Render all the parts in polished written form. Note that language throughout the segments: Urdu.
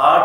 8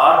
8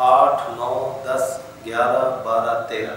8, 9, 10, 11, 12, 13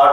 8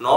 9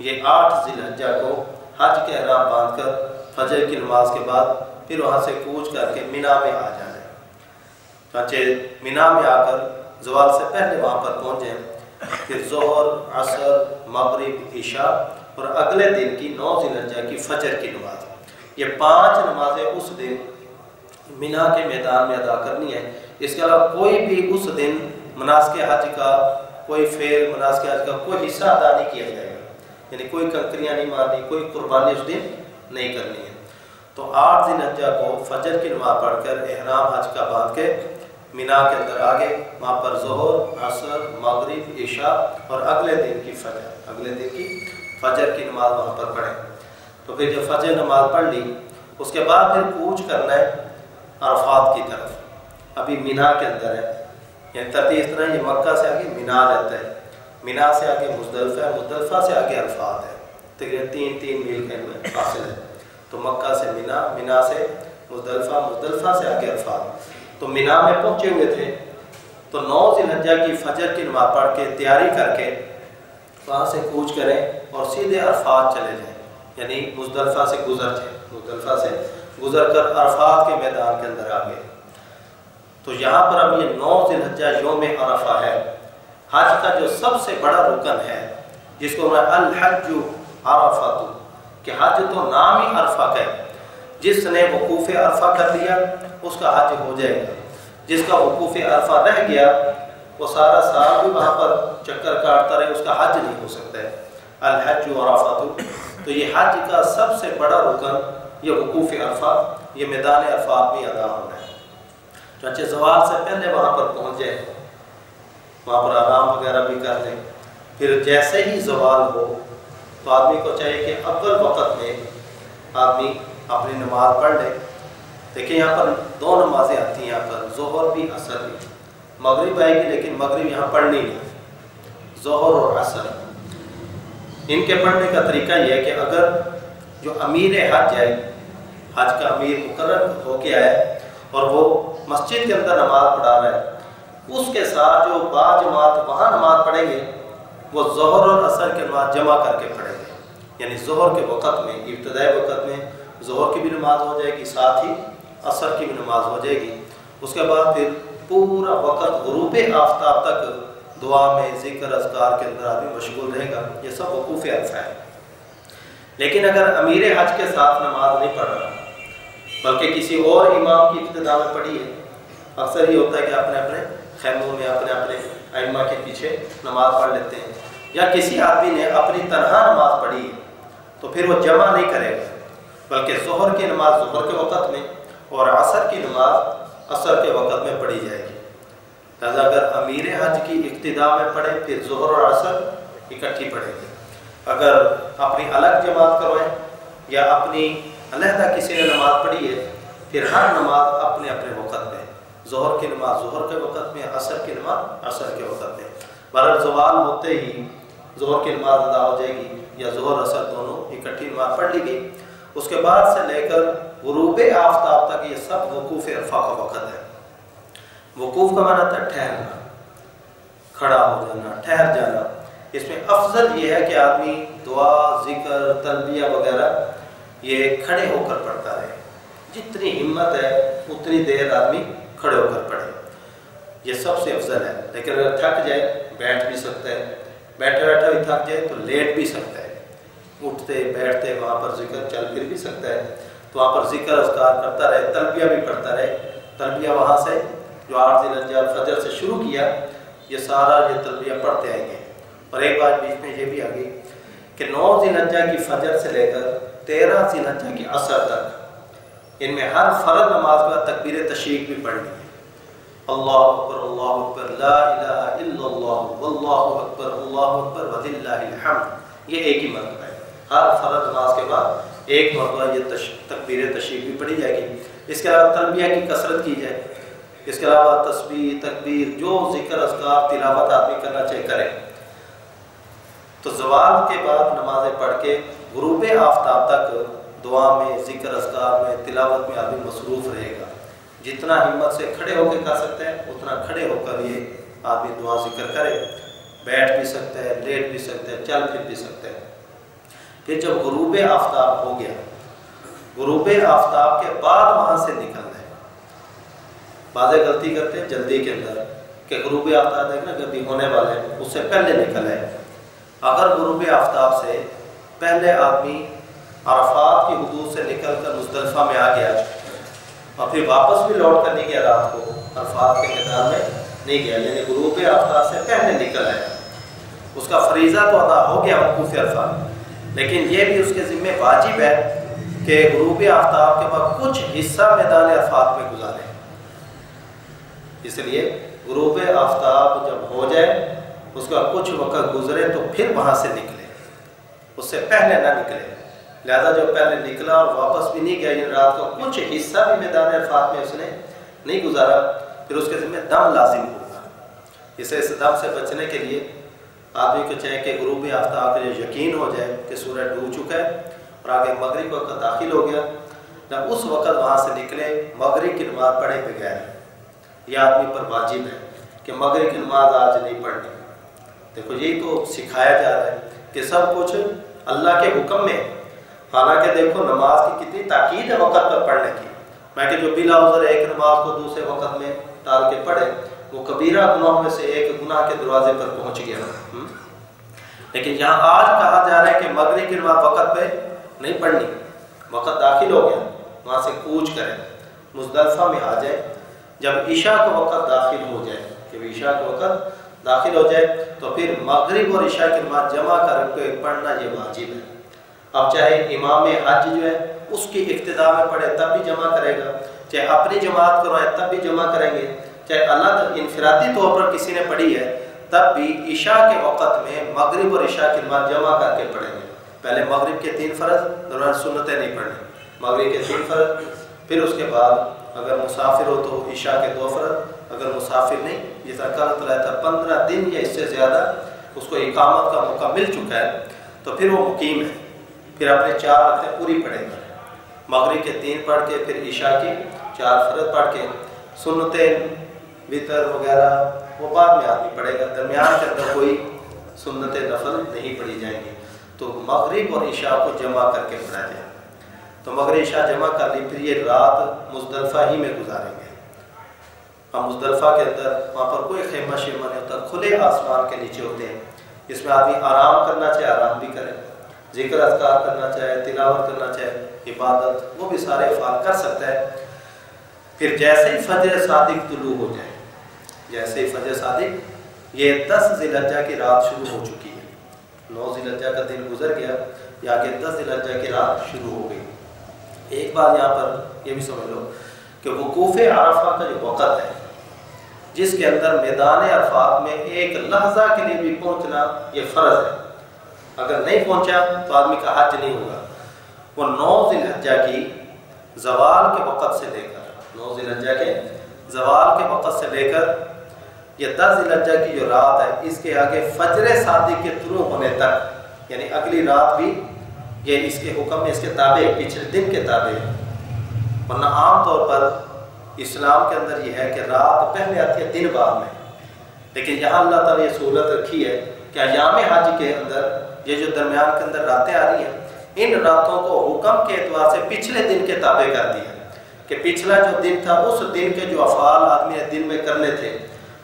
یہ 8 ذی الحجہ کو حج کے احرام باندھ کر فجر کی نماز کے بعد پھر وہاں سے کوچ کر کے مینا میں آ جانا ہے۔ چنانچہ مینا میں آ کر زوال سے پہلے وہاں پر پہنچیں، پھر ظہر، عصر، مغرب، عشاء اور اگلے دن کی 9 ذی الحجہ کی فجر کی نماز، یہ 5 نمازیں اس دن مینا کے میدان میں ادا کرنی ہے۔ اس کے علاوہ کوئی بھی اس دن مناسک حج کا کوئی فعل، مناسک حج کا کوئی حصہ ادا نہیں کیا جائے گا، یعنی کوئی کنکریاں نہیں مارنی، کوئی قربانی اس دن نہیں کرنی ہے۔ تو 8 ذی الحجہ کو فجر کی نماز پڑھ کر احرام حج کا باندھ کے مینا کے اندر آگے وہاں پر ظہر، عصر، مغرب، عشاء اور اگلے دن کی فجر کی نماز وہاں پر پڑھیں۔ تو پھر جب فجر نماز پڑھ لی اس کے بعد پھر کوچ کرنا ہے عرفات کی طرف، ابھی مینا کے اندر ہے، یعنی ترتیب اس طرح، یہ مکہ سے آگے مینا رہتا ہے، مینا سے آگے مزدلفہ ہے، مزدلفہ سے آگے عرفات ہے، تقریباً 3 میل کے فاصل ہے۔ تو مکہ سے مینا، مینا سے مزدلفہ، مزدلفہ سے آگے عرفات۔ تو مینا میں پہنچے ہوئے تھے تو 9 ذی الحجہ کی فجر کی نماز پڑھ کے تیاری کر کے وہاں سے کوچ کریں اور سیدھے عرفات چلے جائیں، یعنی مزدلفہ سے گزر جائیں، مزدلفہ سے گزر کر عرفات کے میدان کے اندر آ گئے۔ تو یہاں پر اب یہ 9 ذی الحجہ یوم عرفہ ہے، حج کا جو سب سے بڑا رکن ہے، جس کو میں الحج عرفہ، کہ حج تو نام ہی عرفہ کا ہے، جس نے وقوف عرفہ کر لیا اس کا حج ہو جائے گا، جس کا وقوف عرفہ رہ گیا وہ سارا سال بھی وہاں پر چکر کاٹتا رہے، اس کا حج نہیں ہو سکتا ہے۔ الحج عرفہ، تو یہ حج کا سب سے بڑا رکن یہ وقوف عرفہ، یہ میدان عرفات میں ادا ہونا ہے۔ چنانچہ زوال سے پہلے وہاں پر پہنچ جائیں، وہاں پر آرام وغیرہ بھی کر لیں، پھر جیسے ہی زوال ہو تو آدمی کو چاہیے کہ اول وقت میں آدمی اپنی نماز پڑھ لے۔ دیکھیں یہاں پر 2 نمازیں آتی ہیں، یہاں پر ظہر بھی عصر بھی، مغرب آئے گی لیکن مغرب یہاں پڑھنی نہیں، ظہر اور عصر ان کے پڑھنے کا طریقہ یہ ہے کہ اگر جو امیر حج ہے، حج کا امیر مقرر ہو کے آئے اور وہ مسجد کے اندر نماز پڑھا رہا ہے، اس کے ساتھ جو با جماعت وہاں نماز پڑھیں گے وہ ظہر اور عصر کے نماز جمع کر کے پڑھیں گے، یعنی ظہر کے وقت میں، ابتدائی وقت میں ظہر کی بھی نماز ہو جائے گی، ساتھ ہی عصر کی بھی نماز ہو جائے گی۔ اس کے بعد پھر پورا وقت غروب آفتاب تک دعا میں، ذکر، اذکار کے اندر آدمی مشغول رہے گا، یہ سب وقوف عرفہ ہے۔ لیکن اگر امیر حج کے ساتھ نماز نہیں پڑھ رہا بلکہ کسی اور امام کی ابتدا میں پڑھی ہے، اکثر یہ ہوتا ہے کہ اپنے اپنے خیموں میں اپنے اپنے ائمہ کے پیچھے نماز پڑھ لیتے ہیں، یا کسی آدمی نے اپنی تنہا نماز پڑھی ہے تو پھر وہ جمع نہیں کرے گا، بلکہ ظہر کی نماز ظہر کے وقت میں اور عصر کی نماز عصر کے وقت میں پڑھی جائے گی۔ لہذا اگر امیر حج کی ابتدا میں پڑھے پھر ظہر اور عصر اکٹھی پڑھیں گے، اگر اپنی الگ جماعت کروائیں یا اپنی علیحدہ کسی نے نماز پڑھی ہے پھر ہر نماز اپنے اپنے وقت میں، ظہر کی نماز ظہر کے وقت میں، عصر کی نماز عصر کے وقت میں، بہرحال زوال ہوتے ہی ظہر کی نماز ادا ہو جائے گی یا ظہر عصر دونوں اکٹھی نماز پڑھ لی گئی۔ اس کے بعد سے لے کر غروب آفتاب تک یہ سب وقوف عرفہ کا وقت ہے۔ وقوف کا معنی تھا ٹھہرنا، کھڑا ہو جانا، ٹھہر جانا۔ اس میں افضل یہ ہے کہ آدمی دعا، ذکر، تلبیہ وغیرہ یہ کھڑے ہو کر پڑھتا رہے، جتنی ہمت ہے اتنی دیر آدمی کھڑے ہو کر پڑھے، یہ سب سے افضل ہے۔ لیکن اگر تھک جائے بیٹھ بھی سکتا ہے، بیٹھے بیٹھے بھی تھک جائے تو لیٹ بھی سکتا ہے، اٹھتے بیٹھتے وہاں پر ذکر چل پھر بھی سکتا ہے، تو وہاں پر ذکر اذکار کرتا رہے، تلبیہ بھی پڑھتا رہے۔ تلبیہ وہاں سے جو 8 ذی الحجہ فجر سے شروع کیا یہ سارا یہ تلبیہ پڑھتے آئیں گے۔ اور ایک بات بیچ میں یہ بھی آ گئی کہ 9 ذی الحجہ کی فجر سے لے کر 13 ذی الحجہ کی عصر تک ان میں ہر فرض نماز کا تکبیر تشریق بھی پڑھنی ہے۔ اللہ اکبر لا الہ الا اللہ واللہ اکبر وللہ الحمد، یہ ایک ہی مرتبہ ہے، ہر فرض نماز کے بعد ایک مرتبہ یہ تکبیر تشریق بھی پڑھی جائے گی۔ اس کے علاوہ تلبیہ کی کثرت کی جائے، اس کے علاوہ تسبیح، تکبیر، جو ذکر اذکار تلاوت آدمی کرنا چاہے کرے۔ تو زوال کے بعد نمازیں پڑھ کے غروب آفتاب تک دعا میں، ذکر اذکار میں، تلاوت میں آدمی مصروف رہے گا۔ جتنا ہمت سے کھڑے ہو کے کر سکتے ہیں اتنا کھڑے ہو کر یہ آدمی دعا ذکر کرے، بیٹھ بھی سکتا ہے، لیٹ بھی سکتا ہے، چل پھر بھی سکتا ہے۔ پھر جب غروب آفتاب ہو گیا، غروب آفتاب کے بعد وہاں سے نکلنا ہے۔ بعضیں غلطی کرتے ہیں جلدی کے اندر کہ غروب آفتاب دیکھنا کبھی ہونے والے ہیں، اس سے پہلے نکل ہے۔ اگر غروب آفتاب سے پہلے آدمی عرفات کی حدود سے نکل کر مزدلفہ میں آ گیا اور پھر واپس بھی لوٹ کر نہیں گیا، رات کو عرفات کے میدان میں نہیں گیا، یعنی غروب آفتاب سے پہلے نکل ہے، اس کا فریضہ تو ادا ہو گیا وقوف عرفات، لیکن یہ بھی اس کے ذمہ واجب ہے کہ غروب آفتاب کے بعد کچھ حصہ میدان عرفات میں گزارے۔ اس لیے غروب آفتاب جب ہو جائے اس کا کچھ وقت گزرے تو پھر وہاں سے نکلے، اس سے پہلے نہ نکلے۔ لہذا جو پہلے نکلا اور واپس بھی نہیں گیا، یعنی رات کا کچھ حصہ بھی میدان عرفات میں اس نے نہیں گزارا، پھر اس کے ذمہ دم لازم ہوگا۔ اسے اس دم سے بچنے کے لیے آدمی کو چاہے کہ غروب آفتاب کا جو یقین ہو جائے کہ سورج ڈوب چکا ہے اور آگے مغرب وقت داخل ہو گیا، جب اس وقت وہاں سے نکلے مغرب کی نماز پڑھے بغیر، یہ آدمی پر واجب ہے کہ مغرب کی نماز آج نہیں پڑھنی۔ دیکھو یہی تو سکھایا جا رہا ہے کہ سب کچھ اللہ کے حکم میں، حالانکہ دیکھو نماز کی کتنی تاکید ہے وقت پر پڑھنے کی، میں کہ جو بلا عذر ایک نماز کو دوسرے وقت میں ٹال کے پڑھے وہ کبیرہ گناہوں میں سے ایک گناہ کے دروازے پر پہنچ گیا۔ لیکن یہاں آج کہا جا رہا ہے کہ مغرب کی نماز وقت پہ نہیں پڑھنی، وقت داخل ہو گیا وہاں سے کوچ کریں، مزدلفہ میں آ جائے، جب عشاء کا وقت داخل ہو جائے، کہ عشاء کا وقت داخل ہو جائے تو پھر مغرب اور عشاء کی نماز جمع کر کے پڑھنا یہ واجب ہے۔ اب چاہے امام حج جو ہے اس کی اقتداء میں پڑھے تب بھی جمع کرے گا، چاہے اپنی جماعت کروائے تب بھی جمع کریں گے، چاہے الگ انفرادی طور پر کسی نے پڑھی ہے تب بھی عشاء کے وقت میں مغرب اور عشاء کی نماز جمع کر کے پڑھیں گے۔ پہلے مغرب کے 3 فرض، دوران سنتیں نہیں پڑھنی، مغرب کے 3 فرض، پھر اس کے بعد اگر مسافر ہو تو عشاء کے 2 فرض، اگر مسافر نہیں، جیسا کل طلع تھا 15 دن یا اس سے زیادہ اس کو اقامت کا موقع مل چکا ہے تو پھر وہ مقیم ہے، پھر اپنے 4 رکعتیں پوری پڑھے گا، مغرب کے 3 پڑھ کے پھر عشاء کی 4 فرض پڑھ کے سنتیں وطر وغیرہ وہ بعد میں آدمی پڑھے گا، درمیان کے اندر کوئی سنت نفل نہیں پڑھی جائیں گی، تو مغرب اور عشاء کو جمع کر کے پڑھا جائے۔ تو مغرب عشاء جمع کر لی، پھر یہ رات مزدلفہ ہی میں گزاریں گے۔ ہم مزدلفہ کے اندر وہاں پر کوئی خیمہ شیمہ نہیں ہوتا، کھلے آسمان کے نیچے ہوتے ہیں، اس میں آدمی آرام کرنا چاہے آرام بھی کرے، ذکر اذکار کرنا چاہے، تلاوت کرنا چاہے، عبادت، وہ بھی سارے افعال کر سکتا ہے۔ پھر جیسے ہی فجر صادق طلوع ہو جائے، جیسے ہی فجر صادق، یہ 10 ذی الحجہ کی رات شروع ہو چکی ہے، 9 ذی الحجہ کا دن گزر گیا، یا کہ 10 ذی الحجہ کی رات شروع ہو گئی۔ ایک بات یہاں پر یہ بھی سمجھ لو کہ وقوف عرفہ کا جو وقت ہے جس کے اندر میدان عرفات میں ایک لحظہ کے لیے بھی پہنچنا یہ فرض ہے، اگر نہیں پہنچا تو آدمی کا حج نہیں ہوگا۔ وہ 9 ذی الحجہ کی زوال کے وقت سے لے کر، 9 ذی الحجہ کے زوال کے وقت سے لے کر یہ 10 ذی الحجہ کی جو رات ہے اس کے آگے فجر صادق کے طلوع ہونے تک، یعنی اگلی رات بھی یہ اس کے حکم میں اس کے تابع، پچھلے دن کے تابع ہے۔ ورنہ عام طور پر اسلام کے اندر یہ ہے کہ رات پہلے آتی ہے دن بعد میں، لیکن یہاں اللہ تعالیٰ یہ سہولت رکھی ہے کہ ایام حج کے اندر یہ جو درمیان کے اندر راتیں آ رہی ہیں، ان راتوں کو حکم کے اعتبار سے پچھلے دن کے تابع کر دیا کہ پچھلا جو دن تھا اس دن کے جو افعال آدمی نے دن میں کرنے تھے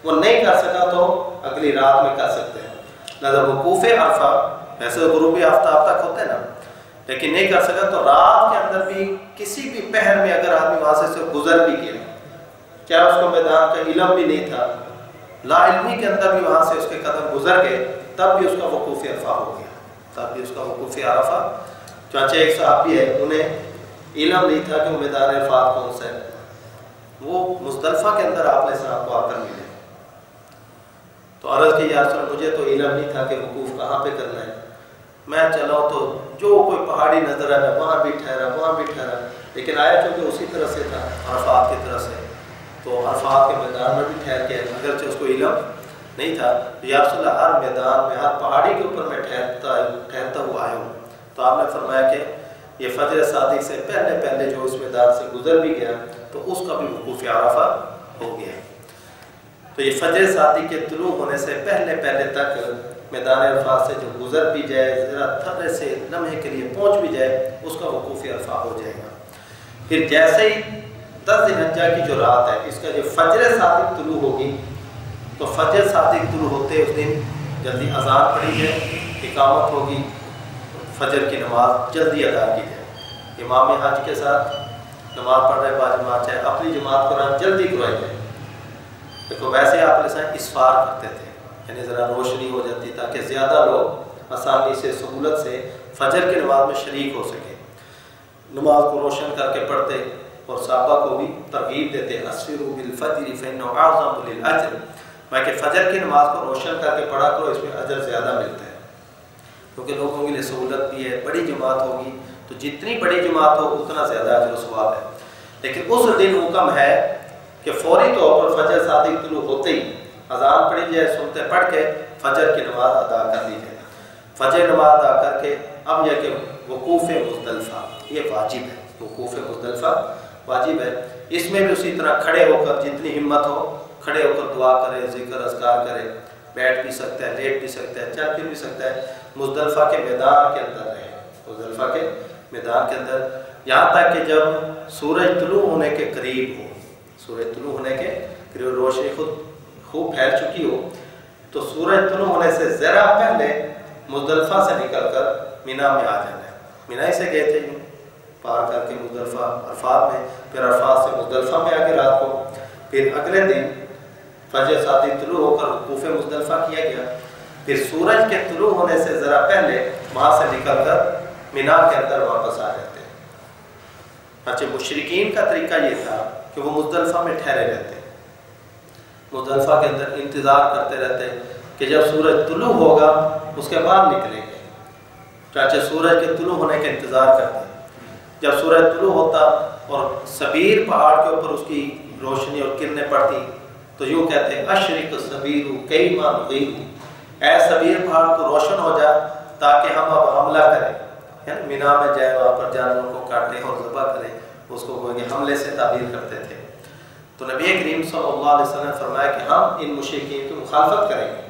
وہ نہیں کر سکا تو اگلی رات میں کر سکتے ہیں۔ لہذا وقوف عرفہ ویسے غروب آفتاب تک ہوتے ہیں نا، لیکن نہیں کر سکا تو رات کے اندر بھی کسی بھی پہر میں اگر آدمی وہاں سے گزر بھی گیا، کیا اس کو میدان کا علم بھی نہیں تھا، لا علمی کے اندر بھی وہاں سے اس کے قدم گزر گئے، تب بھی اس کا وقوف عرفہ ہو گیا، تب بھی اس کا وقوف عرفہ۔ چانچہ ایک صحابی ہے، انہیں علم نہیں تھا کہ وہ میدان عرفات کون سا ہے، وہ مزدلفہ کے اندر آپ نے صاحب کو آ کر ملے تو عرض کی یا رسول مجھے تو علم نہیں تھا کہ وقوف کہاں پہ کرنا ہے، میں چلا تو جو کوئی پہاڑی نظر آیا وہاں بھی ٹھہرا وہاں بھی ٹھہرا، لیکن آیا چونکہ اسی طرح سے تھا عرفات کی طرح سے، تو عرفات کے میدان میں بھی ٹھہر کے اگرچہ اس کو علم نہیں تھا، یا رسول اللہ ہر میدان میں ہر پہاڑی کے اوپر میں ٹھہرتا ہوا آیا ہوں۔ تو آپ نے فرمایا کہ یہ فجر صادق سے پہلے پہلے جو اس میدان سے گزر بھی گیا تو اس کا بھی وقوف عرفہ ہو گیا۔ تو یہ فجر صادق کے طلوع ہونے سے پہلے پہلے تک میدان عرفات سے جو گزر بھی جائے، ذرا تھوڑے سے لمحے کے لیے پہنچ بھی جائے، اس کا وقوف عرفہ ہو جائے گا۔ پھر جیسے ہی 10 ذی الحجہ کی جو رات ہے، اس کا جو فجر صادق طلوع ہوگی، تو فجر صادق طلوع ہوتے اس دن جلدی اذان پڑھی جائے، اقامت ہوگی، فجر کی نماز جلدی ادا کی جائے، امام حج کے ساتھ نماز پڑھ رہے باجماعت چاہے اپنی جماعت قرآن جلدی کروائی جائے۔ دیکھو ویسے آپ علیہ السلام اسفار کرتے تھے، یعنی ذرا روشنی ہو جاتی تاکہ زیادہ لوگ آسانی سے سہولت سے فجر کی نماز میں شریک ہو سکے، نماز کو روشن کر کے پڑھتے اور صحابہ کو بھی ترغیب دیتے اسفروا بالفجر فإنه أعظم للأجر، میں کہ فجر کی نماز کو روشن کر کے پڑھا کرو، اس میں اجر زیادہ ملتا ہے، کیونکہ لوگوں کے لیے سہولت بھی ہے، بڑی جماعت ہوگی تو جتنی بڑی جماعت ہو اتنا زیادہ اجر و ثواب ہے۔ لیکن اس دن حکم ہے کہ فوری طور پر فجر صادق طلوع ہوتے ہی اذان پڑھی جائے، سنتے پڑھ کے فجر کی نماز ادا کر لی جائے۔ فجر نماز ادا کر کے اب یہ کہ وقوف مزدلفہ یہ واجب ہے، وقوف مزدلفہ واجب ہے، اس میں بھی اسی طرح کھڑے ہو کر جتنی ہمت ہو کھڑے ہو کر دعا کرے، ذکر اذکار کرے، بیٹھ بھی سکتا ہے، لیٹ بھی سکتا ہے، چل پھر بھی سکتا ہے، مزدلفہ کے میدان کے اندر رہے، مزدلفہ کے میدان کے اندر، یہاں تک کہ جب سورج طلوع ہونے کے قریب ہو، سورج طلوع ہونے کے قریب روشنی خود خوب پھیل چکی ہو، تو سورج طلوع ہونے سے ذرا پہلے مزدلفہ سے نکل کر مینا میں آ جانا ہے۔ مینا ہی سے گئے تھے یوں پار کر کے مزدلفہ عرفات میں، پھر عرفات سے مزدلفہ میں آ کے رات کو، پھر اگلے دن فجر صادق طلوع ہو کر وقوف مزدلفہ کیا گیا، پھر سورج کے طلوع ہونے سے ذرا پہلے وہاں سے نکل کر مینا کے اندر واپس آ جاتے ہیں۔ اچھا مشرکین کا طریقہ یہ تھا کہ وہ مزدلفہ میں ٹھہرے رہتے، مزدلفہ کے اندر انتظار کرتے رہتے کہ جب سورج طلوع ہوگا اس کے بعد نکلیں گے، چاچے سورج کے طلوع ہونے کا انتظار کرتے، جب سورج طلوع ہوتا اور سبیر پہاڑ کے اوپر اس کی روشنی اور کرنیں پڑتی تو یوں کہتے ہیں اشرق سبیر کیما نغیر، اے سبیر پہاڑ کو روشن ہو جا تاکہ ہم اب حملہ کریں، یعنی مینا میں جائے وہاں پر جانوروں کو کاٹیں اور ذبح کریں، اس کو کوئی حملے سے تعبیر کرتے تھے۔ تو نبی کریم صلی اللہ علیہ وسلم نے فرمایا کہ ہم ان مشرکین کی مخالفت کریں گے،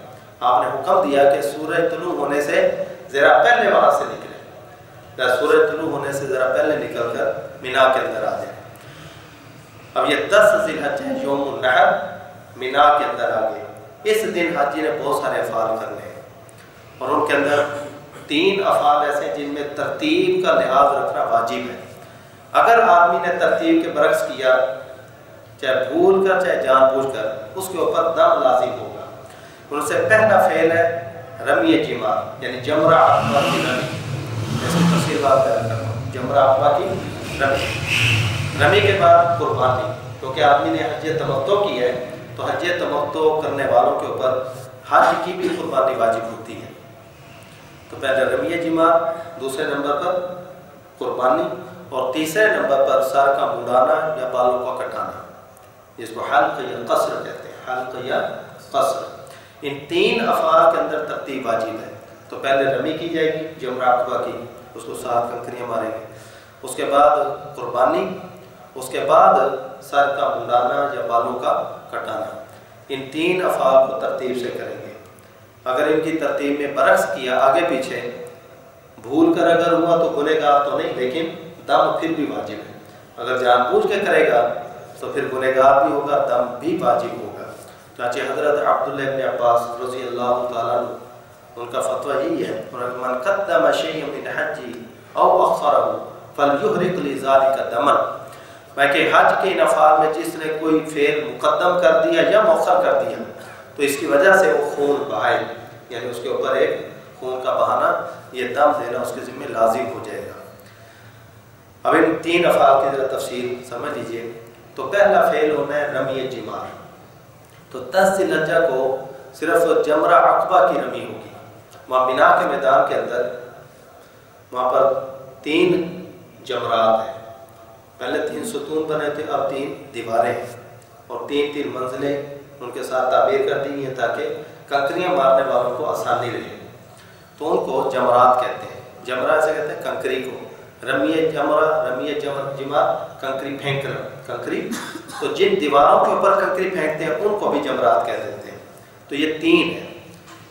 آپ نے حکم دیا کہ سورج طلوع ہونے سے ذرا پہلے وہاں سے نکلیں، سورج طلوع ہونے سے ذرا پہلے نکل کر مینا کے اندر آ جائیں۔ اب یہ 10 ذی الحجہ یوم النحر مینا کے اندر آ گئے، اس دن حاجی نے بہت سارے افعال کرنے ہیں اور ان کے اندر 3 افعال ایسے ہیں جن میں ترتیب کا لحاظ رکھنا واجب ہے۔ اگر آدمی نے ترتیب کے برعکس کیا، چاہے بھول کر چاہے جان بوجھ کر، اس کے اوپر دم لازم ہوگا۔ ان سے پہلا فعل ہے رمی جمار، یعنی جمرہ عقبہ کی رمی، اس کی تفصیل بات بیان کرتا ہوں، جمرہ عقبہ کی رمی، رمی کے بعد قربانی، کیونکہ آدمی نے حج تمتع کی ہے تو حج تمتع کرنے والوں کے اوپر حج کی بھی قربانی واجب ہوتی ہے۔ تو پہلے رمی جمار، دوسرے نمبر پر قربانی، اور تیسرے نمبر پر سر کا مڈانا یا بالوں کا کٹانا، جس کو حلق یا قصر کہتے ہیں، حلق یا قصر۔ ان 3 افعال کے اندر ترتیب واجب ہے۔ تو پہلے رمی کی جائے گی جمرہ عقبہ کی، اس کو 7 کنکریاں ماریں گے، اس کے بعد قربانی، اس کے بعد سر کا مڈانا یا بالوں کا کٹانا۔ ان 3 افعال کو ترتیب سے کریں گے۔ اگر ان کی ترتیب میں برعکس کیا، آگے پیچھے بھول کر اگر ہوا تو گنہگار تو نہیں، لیکن دم پھر بھی واجب ہے۔ اگر جان بوجھ کے کرے گا تو پھر گنہگار بھی ہوگا، دم بھی واجب ہوگا۔ چاچے حضرت عبداللہ ابن عباس رضی اللہ تعالیٰ عنہ، ان کا فتویٰ یہی ہے، من قدم شیئا من حجی او اخرہ فلیحرق لذالک دما، میں کہ حج کے ان افعال میں جس نے کوئی فعل مقدم کر دیا یا مؤخر کر دیا تو اس کی وجہ سے وہ خون بہائے، یعنی اس کے اوپر ایک خون کا بہانا، یہ دم دینا اس کے ذمہ لازم ہو جائے گا۔ اب ان 3 افعال کی ذرا تفصیل سمجھ لیجئے۔ تو پہلا فعل ہونا ہے رمی جمار، تو 10 ذی الحجہ کو صرف جمرہ عقبہ کی رمی ہوگی، وہاں مینا کے میدان کے اندر، وہاں پر 3 جمرات ہیں، پہلے 3 ستون بنے تھے، اب 3 دیواریں ہیں اور 3 منزلیں ان کے ساتھ تعبیر کر دی ہیں تاکہ کنکریاں مارنے والوں کو آسانی رہے، تو ان کو جمرات کہتے ہیں۔ جمرہ سے کہتے ہیں کنکری کو، رمی جمرہ، رمی جمار، کنکری پھینکنا، کنکری، تو جن دیواروں کے اوپر کنکری پھینکتے ہیں ان کو بھی جمرات کہہ دیتے ہیں۔ تو یہ 3 ہیں۔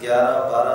11, 12,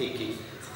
21,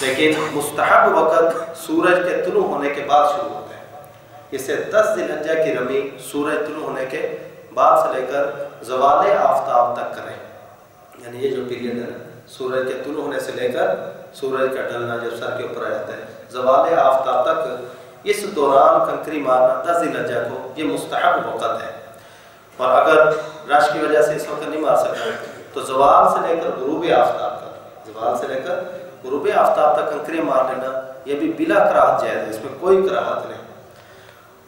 لیکن مستحب وقت سورج کے طلوع ہونے کے بعد شروع ہوتا ہے۔ اسے 10 ذی الحجہ کی رمی سورج طلوع ہونے کے بعد سے لے کر زوال آفتاب تک کریں، یعنی یہ جو پیریڈ ہے سورج کے طلوع ہونے سے لے کر سورج کا ڈھلنا جب سر کے اوپر آ جاتا ہے زوال آفتاب تک، اس دوران کنکری مارنا 10 ذی الحجہ کو یہ مستحب وقت ہے۔ اور اگر رش کی وجہ سے اس وقت نہیں مار سکتا تو زوال سے لے کر غروب آفتاب تک، زوال سے لے کر غروب آفتاب تک کنکری مار لینا یہ بھی بلا کراہت جائز ہے، اس میں کوئی کراہت نہیں۔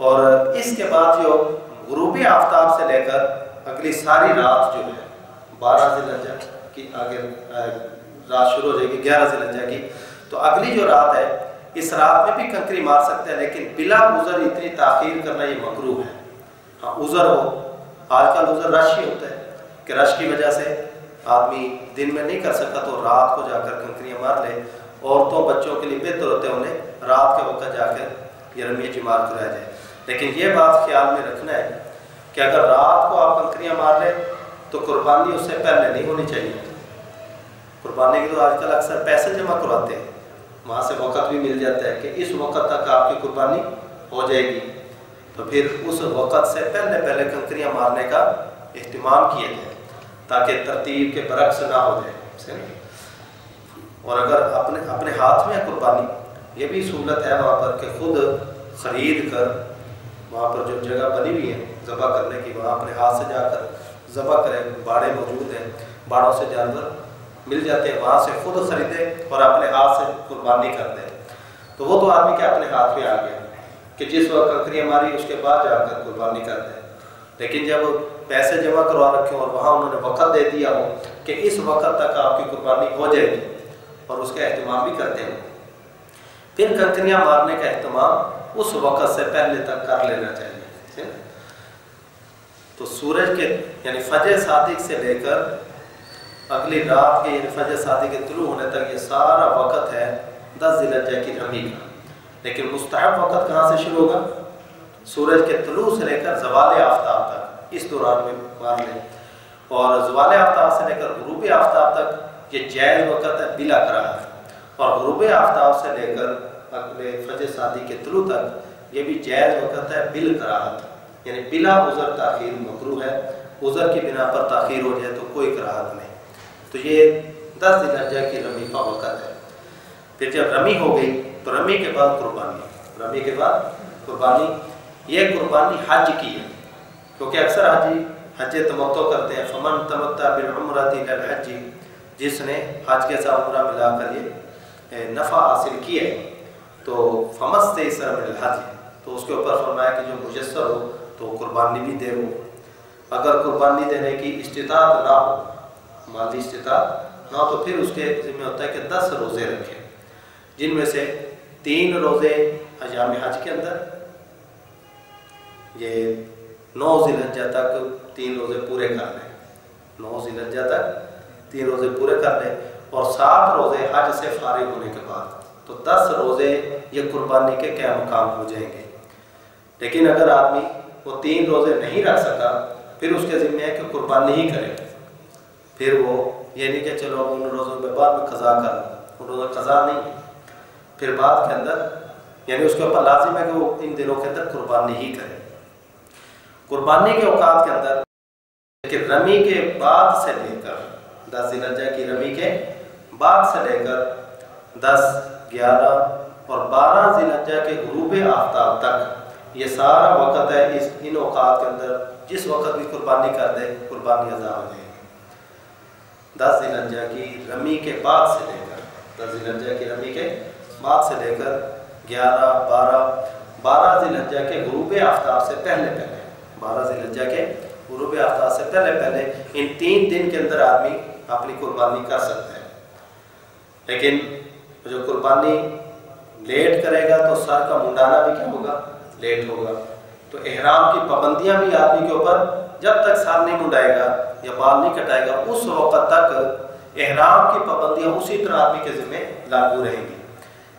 اور اس کے بعد جو غروب آفتاب سے لے کر اگلی ساری رات جو ہے 12 ذی الحجہ کی آگے رات شروع ہو جائے گی 11 ذی الحجہ کی، تو اگلی جو رات ہے اس رات میں بھی کنکری مار سکتے ہیں، لیکن بلا عذر اتنی تاخیر کرنا یہ مکروہ ہے۔ ہاں عذر ہو، آج کل عذر رش ہی ہوتا ہے کہ رش کی وجہ سے آدمی دن میں نہیں کر سکتا تو رات کو جا کر کنکریاں مار لے۔ عورتوں بچوں کے لیے بہتر ہوتے ہیں انہیں رات کے وقت جا کر یہ رمی جمار کرایا جائے، لیکن یہ بات خیال میں رکھنا ہے کہ اگر رات کو آپ کنکریاں مار لیں تو قربانی اس سے پہلے نہیں ہونی چاہیے۔ قربانی کے تو آج کل اکثر پیسے جمع کرواتے ہیں، وہاں سے وقت بھی مل جاتا ہے کہ اس وقت تک آپ کی قربانی ہو جائے گی، تو پھر اس وقت سے پہلے کنکریاں مارنے کا اہتمام کیا جائے تاکہ ترتیب کے برعکس نہ ہو جائے۔ اور اگر اپنے ہاتھ میں قربانی، یہ بھی سہولت ہے وہاں پر کہ خود خرید کر وہاں پر جو جگہ بنی ہوئی ہے ذبح کرنے کی، وہاں اپنے ہاتھ سے جا کر ذبح کریں، باڑے موجود ہیں، باڑوں سے جانور مل جاتے ہیں، وہاں سے خود خریدے اور اپنے ہاتھ سے قربانی کر دیں، تو وہ تو آدمی کے اپنے ہاتھ میں آ گیا کہ جس وقت کنکریاں ماری اس کے بعد جا کر قربانی کر دیں۔ لیکن جب پیسے جمع کروا رکھے اور وہاں انہوں نے وقت دے دیا ہو کہ اس وقت تک آپ کی قربانی ہو جائے گی اور اس کا اہتمام بھی کرتے ہیں، پھر کنکریاں مارنے کا اہتمام اس وقت سے پہلے تک کر لینا چاہیے۔ تو سورج کے یعنی فجر صادق سے لے کر اگلی رات کے یعنی فجر صادق کے طلوع ہونے تک یہ سارا وقت ہے 10 ذی الحجہ کی رمی کا، لیکن مستحب وقت کہاں سے شروع ہوگا؟ سورج کے طلوع سے لے کر زوال آفتاب تک، اس دوران میں مار لیں، اور زوال آفتاب سے لے کر غروب آفتاب تک یہ جائز وقت ہے بلا کراہت، اور غروب آفتاب سے لے کر اگلے فجر صادق کے طلوع تک یہ بھی جائز وقت ہے بال کراہت، یعنی بلا عذر تاخیر مکروہ ہے، عذر کی بنا پر تاخیر ہو جائے تو کوئی کراہت نہیں۔ تو یہ 10 ذی الحجہ کی رمی کا وقت ہے۔ پھر جب رمی ہو گئی تو رمی کے بعد قربانی، رمی کے بعد قربانی، یہ قربانی حج کی ہے، کیونکہ اکثر حاجی حج تمتع کرتے ہیں، فمن تمتع بالعمرۃ الی الحج، جس نے حج کے ساتھ عمرہ ملا کر یہ نفع حاصل کیا ہے تو فمستیسر من الحج، تو اس کے اوپر فرمایا کہ جو میسر ہو تو قربانی بھی دے وہ۔ اگر قربانی دینے کی استطاعت نہ ہو، مالی استطاعت نہ ہو، تو پھر اس کے ذمہ ہوتا ہے کہ 10 روزے رکھیں، جن میں سے 3 روزے ایام حج کے اندر، یہ 9 ذی الحجہ تک 3 روزے پورے کر لیں، 9 ذی الحجہ تک 3 روزے پورے کر لیں، اور 7 روزے حج سے فارغ ہونے کے بعد، تو 10 روزے یہ قربانی کے کیا مقام ہو جائیں گے۔ لیکن اگر آدمی وہ 3 روزے نہیں رکھ سکا پھر اس کے ذمہ ہے کہ قربانی ہی کرے، پھر وہ یہ نہیں کہ چلو ان روزوں میں بعد میں قضا کر لوں، ان روزوں قضا نہیں ہے، پھر بعد کے اندر یعنی اس کے اوپر لازم ہے کہ وہ ان دنوں کے اندر قربانی ہی کرے۔ قربانی کے اوقات کے اندر کہ رمی کے بعد سے لے کر 10 ذی الحجہ کی رمی کے بعد سے لے کر 10، 11 اور 12 ذی الحجہ کے غروب آفتاب تک یہ سارا وقت ہے، ان اوقات کے اندر جس وقت بھی قربانی کر دے قربانی ادا ہو جائے گی۔ 10 ذی الحجہ کی رمی کے بعد سے لے کر 10 ذی الحجہ کی رمی کے بعد سے لے کر 11، 12 ذی الحجہ کے غروب آفتاب سے پہلے 12 ذی الحجہ کے غروب آفتاب سے پہلے ان 3 دن کے اندر آدمی اپنی قربانی کر سکتا ہے۔ لیکن جو قربانی لیٹ کرے گا تو سر کا منڈانا بھی کیا ہوگا؟ لیٹ ہوگا۔ تو احرام کی پابندیاں بھی آدمی کے اوپر جب تک سر نہیں منڈائے گا یا بال نہیں کٹائے گا اس وقت تک احرام کی پابندیاں اسی طرح آدمی کے ذمہ لاگو رہیں گی۔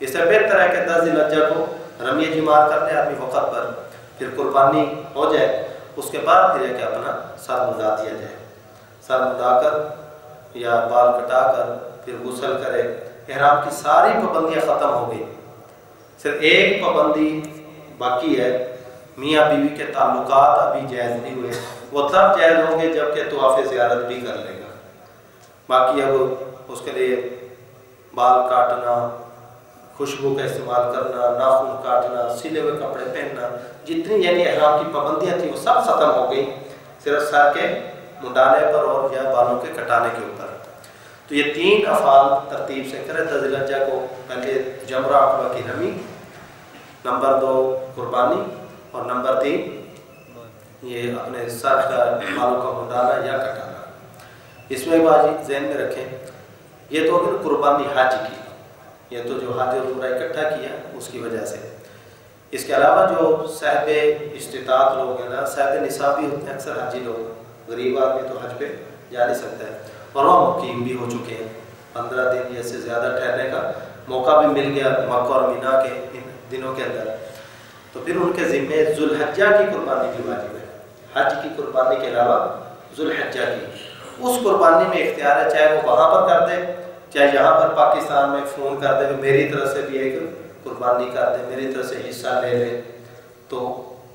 اس سے بہتر ہے کہ 10 ذی الحجہ کو رمی جمار کر لے آدمی وقت پر، پھر قربانی ہو جائے، اس کے بعد پھر ہے کہ اپنا سر منڈا دیا جائے، سر منڈا کر یا بال کٹا کر پھر غسل کرے، احرام کی ساری پابندیاں ختم ہو گئی، صرف ایک پابندی باقی ہے، میاں بیوی کے تعلقات ابھی جائز نہیں ہوئے، وہ تب جائز ہوں گے جب کہ طواف زیارت بھی کر لے گا۔ باقی اب اس کے لیے بال کاٹنا، خوشبو کا استعمال کرنا، ناخن کاٹنا، سلے ہوئے کپڑے پہننا، جتنی یعنی احرام کی پابندیاں تھیں وہ سب ختم ہو گئی، صرف سر کے منڈانے پر اور یا بالوں کے کٹانے کے اوپر۔ تو یہ 3 افعال ترتیب سے کرے۔ ذی الحجہ کو پہلے جمرہ عقبہ کی رمی، نمبر 2 قربانی، اور نمبر 3 یہ اپنے سر کا بالوں کا منڈانا یا کٹانا۔ اس میں بات ذہن میں رکھیں، یہ تو پھر قربانی حج کی، یہ تو جو حج اور عمرہ اکٹھا کیا اس کی وجہ سے۔ اس کے علاوہ جو صاحب استطاعت لوگ ہیں نا، صاحب نصابی ہوتے ہیں اکثر حجی لوگ، غریب آدمی تو حج پہ جا نہیں سکتا ہے، اور وہ مقیم بھی ہو چکے ہیں، 15 دن یا سے زیادہ ٹھہرنے کا موقع بھی مل گیا مکہ اور مینا کے ان دنوں کے اندر، تو پھر ان کے ذمے ذی الحجہ کی قربانی بھی واجب ہے۔ حج کی قربانی کے علاوہ ذی الحجہ کی، اس قربانی میں اختیار ہے، چاہے وہ وہاں پر کر دے، چاہے یہاں پر پاکستان میں فون کر دے میری طرف سے بھی ایک قربانی کر دے، میری طرف سے حصہ لے لے، تو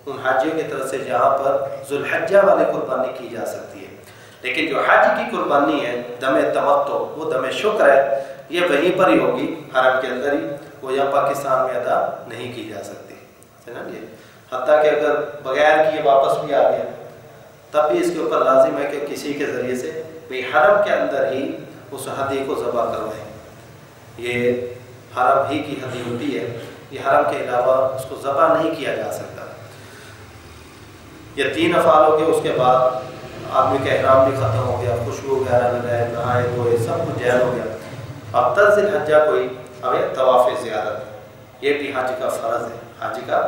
ان حاجیوں کی طرف سے یہاں پر ذی الحجہ والی قربانی کی جا سکتی ہے۔ لیکن جو حج کی قربانی ہے دم تمتع، وہ دم شکر ہے، یہ وہیں پر ہی ہوگی، حرم کے اندر ہی، وہ یا پاکستان میں ادا نہیں کی جا سکتی، سمجھے؟ حتیٰ کہ اگر بغیر کیے واپس بھی آ گیا تب بھی اس کے اوپر لازم ہے کہ کسی کے ذریعے سے بھی حرم کے اندر ہی اس ہدی کو ذبح کروائیں، یہ حرم ہی کی ہدی ہوتی ہے، یہ حرم کے علاوہ اس کو ذبح نہیں کیا جا سکتا۔ یہ 3 افعال ہو گئے، اس کے بعد آدمی کا احرام بھی ختم ہو گیا، خوشبو وغیرہ لگائے، نہائے دھوئے، سب کچھ جائز ہو گیا۔ اب ذی الحجہ کوئی ہمیں طواف زیارت، یہ بھی حج کا فرض ہے، حج کا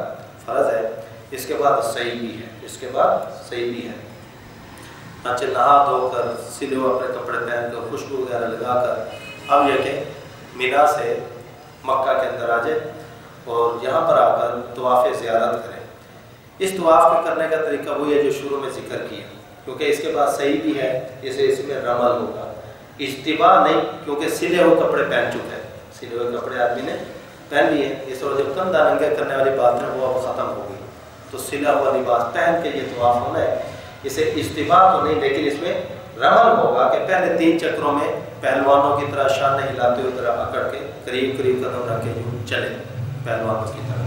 فرض ہے۔ اس کے بعد سعی بھی ہے، اس کے بعد سعی بھی ہے، اچھا نہا دھو کر، سلے ہوئے اپنے کپڑے پہن کر، خوشبو وغیرہ لگا کر اب یہ کہ مینا سے مکہ کے اندر آ جائے اور یہاں پر آ کر طواف زیارت کریں۔ اس طواف کے کرنے کا طریقہ وہی ہے جو شروع میں ذکر کیا، کیونکہ اس کے بعد صحیح بھی ہے، جسے اس میں رمل ہوگا، اجتباع نہیں، کیونکہ سلے ہوئے کپڑے پہن چکے ہیں، سلے ہوئے کپڑے آدمی نے پہن لیے، اس وجہ جب کندھا ننگے کرنے والی بات ہے وہ اب ختم ہو گئی، تو سلا ہوا لباس پہن کے یہ طواف ہونا ہے۔ اسے اجتباع تو نہیں، لیکن اس میں رمل ہوگا کہ پہلے 3 چکروں میں پہلوانوں کی طرح شان ہلاتے ہوئے طرح اکڑ کے قریب قریب قدم رکھ کے جو چلے پہلوانوں کی طرح،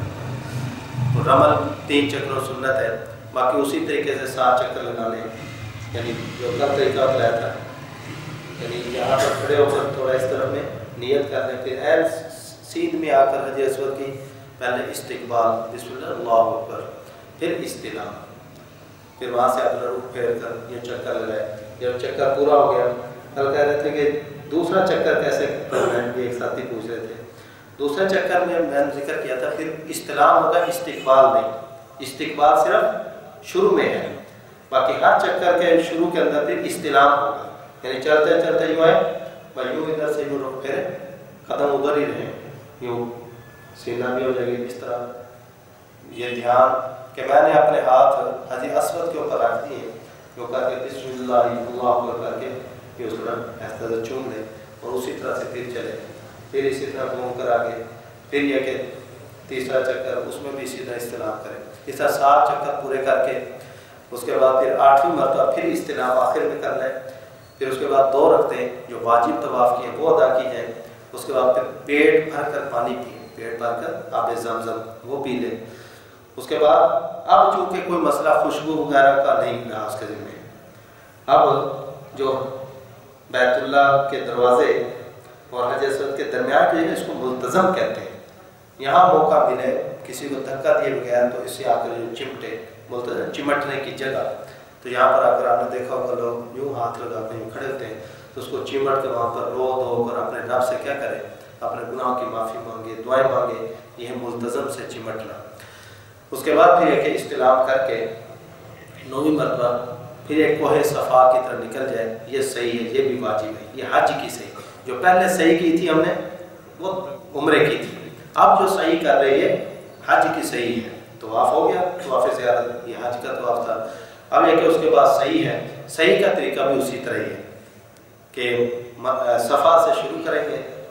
تو رمل 3 چکروں سنت ہے۔ باقی اسی طریقے سے 7 چکر لگانے، یعنی جو کل طریقہ بتایا تھا، یعنی یہاں پر کھڑے ہو کر تھوڑا اس طرف میں نیت کرنے، پھر اہل سیدھ میں آ کر حجر اسود کی پہلے استقبال، بسم اللہ اللہ اکبر، پھر استلام، پھر وہاں سے اپنا رخ پھیر کر یہ چکر لگائے۔ جب چکر پورا ہو گیا، کل کہہ رہے تھے کہ دوسرا چکر کیسے کرنا ہے، بھی ایک ساتھی پوچھ رہے تھے، دوسرے چکر میں نے ذکر کیا تھا، پھر استلام ہوگا، استقبال نہیں، استقبال صرف شروع میں ہے، باقی ہر چکر کے شروع کے اندر پھر استلام ہوگا، یعنی چلتے چلتے یوں ہے، بھائی یوں ادھر سے یوں رخ پھیرے، قدم ادھر ہی رہے، یوں سینہ بھی ہو جائے گی اس طرح، یہ دھیان کہ میں نے اپنے ہاتھ حجر اسود کے اوپر رکھ دیے، جو کر کے بسم اللہ اللہ کر کے پھر اس طرح ایسا چوم لے، اور اسی طرح سے پھر چلے، پھر اسی طرح گھوم کر آگے، پھر یہ کہ تیسرا چکر اس میں بھی اسی طرح استلام کریں، اس طرح 7 چکر پورے کر کے اس کے بعد پھر 8ویں مرتبہ پھر استلام آخر میں کر لیں، پھر اس کے بعد 2 رکعتیں جو واجب طواف کی ہیں وہ ادا کی جائیں، اس کے بعد پھر پیٹ بھر کر پانی پئیں، پیٹ بھر کر آب زمزم وہ پی لیں۔ اس کے بعد اب چونکہ کوئی مسئلہ خوشبو وغیرہ کا نہیں رہا اس کے ذمہ، اب جو بیت اللہ کے دروازے اور حجر اسود کے درمیان جو ہے اس کو ملتزم کہتے ہیں، یہاں موقع ملے کسی کو دھکا دیے بغیر تو اس سے آ کر جو چمٹے، ملتزم چمٹنے کی جگہ، تو یہاں پر اگر آپ نے دیکھا ہوگا لوگ یوں ہاتھ لگا کے یوں کھڑے ہوتے ہیں، تو اس کو چمٹ کے وہاں پر رو دھو کر اپنے رب سے کیا کرے، اپنے گناہوں کی معافی مانگے، دعائیں مانگے، یہ ملتزم سے چمٹنا۔ اس کے بعد پھر یہ کہ استلام کر کے 9ویں مرتبہ پھر ایک کوہ صفا کی طرف نکل جائے، یہ صحیح ہے، یہ بھی واجب ہے، یہ حج کی صحیح، جو پہلے صحیح کی تھی ہم نے وہ عمرے کی تھی، اب جو صحیح کر رہی ہے حج کی صحیح ہے، طواف ہو گیا، طواف زیارت، یہ حج کا طواف تھا۔ اب یہ کہ اس کے بعد صحیح ہے، صحیح کا طریقہ بھی اسی طرح ہی ہے کہ صفا سے شروع کریں گے،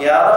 11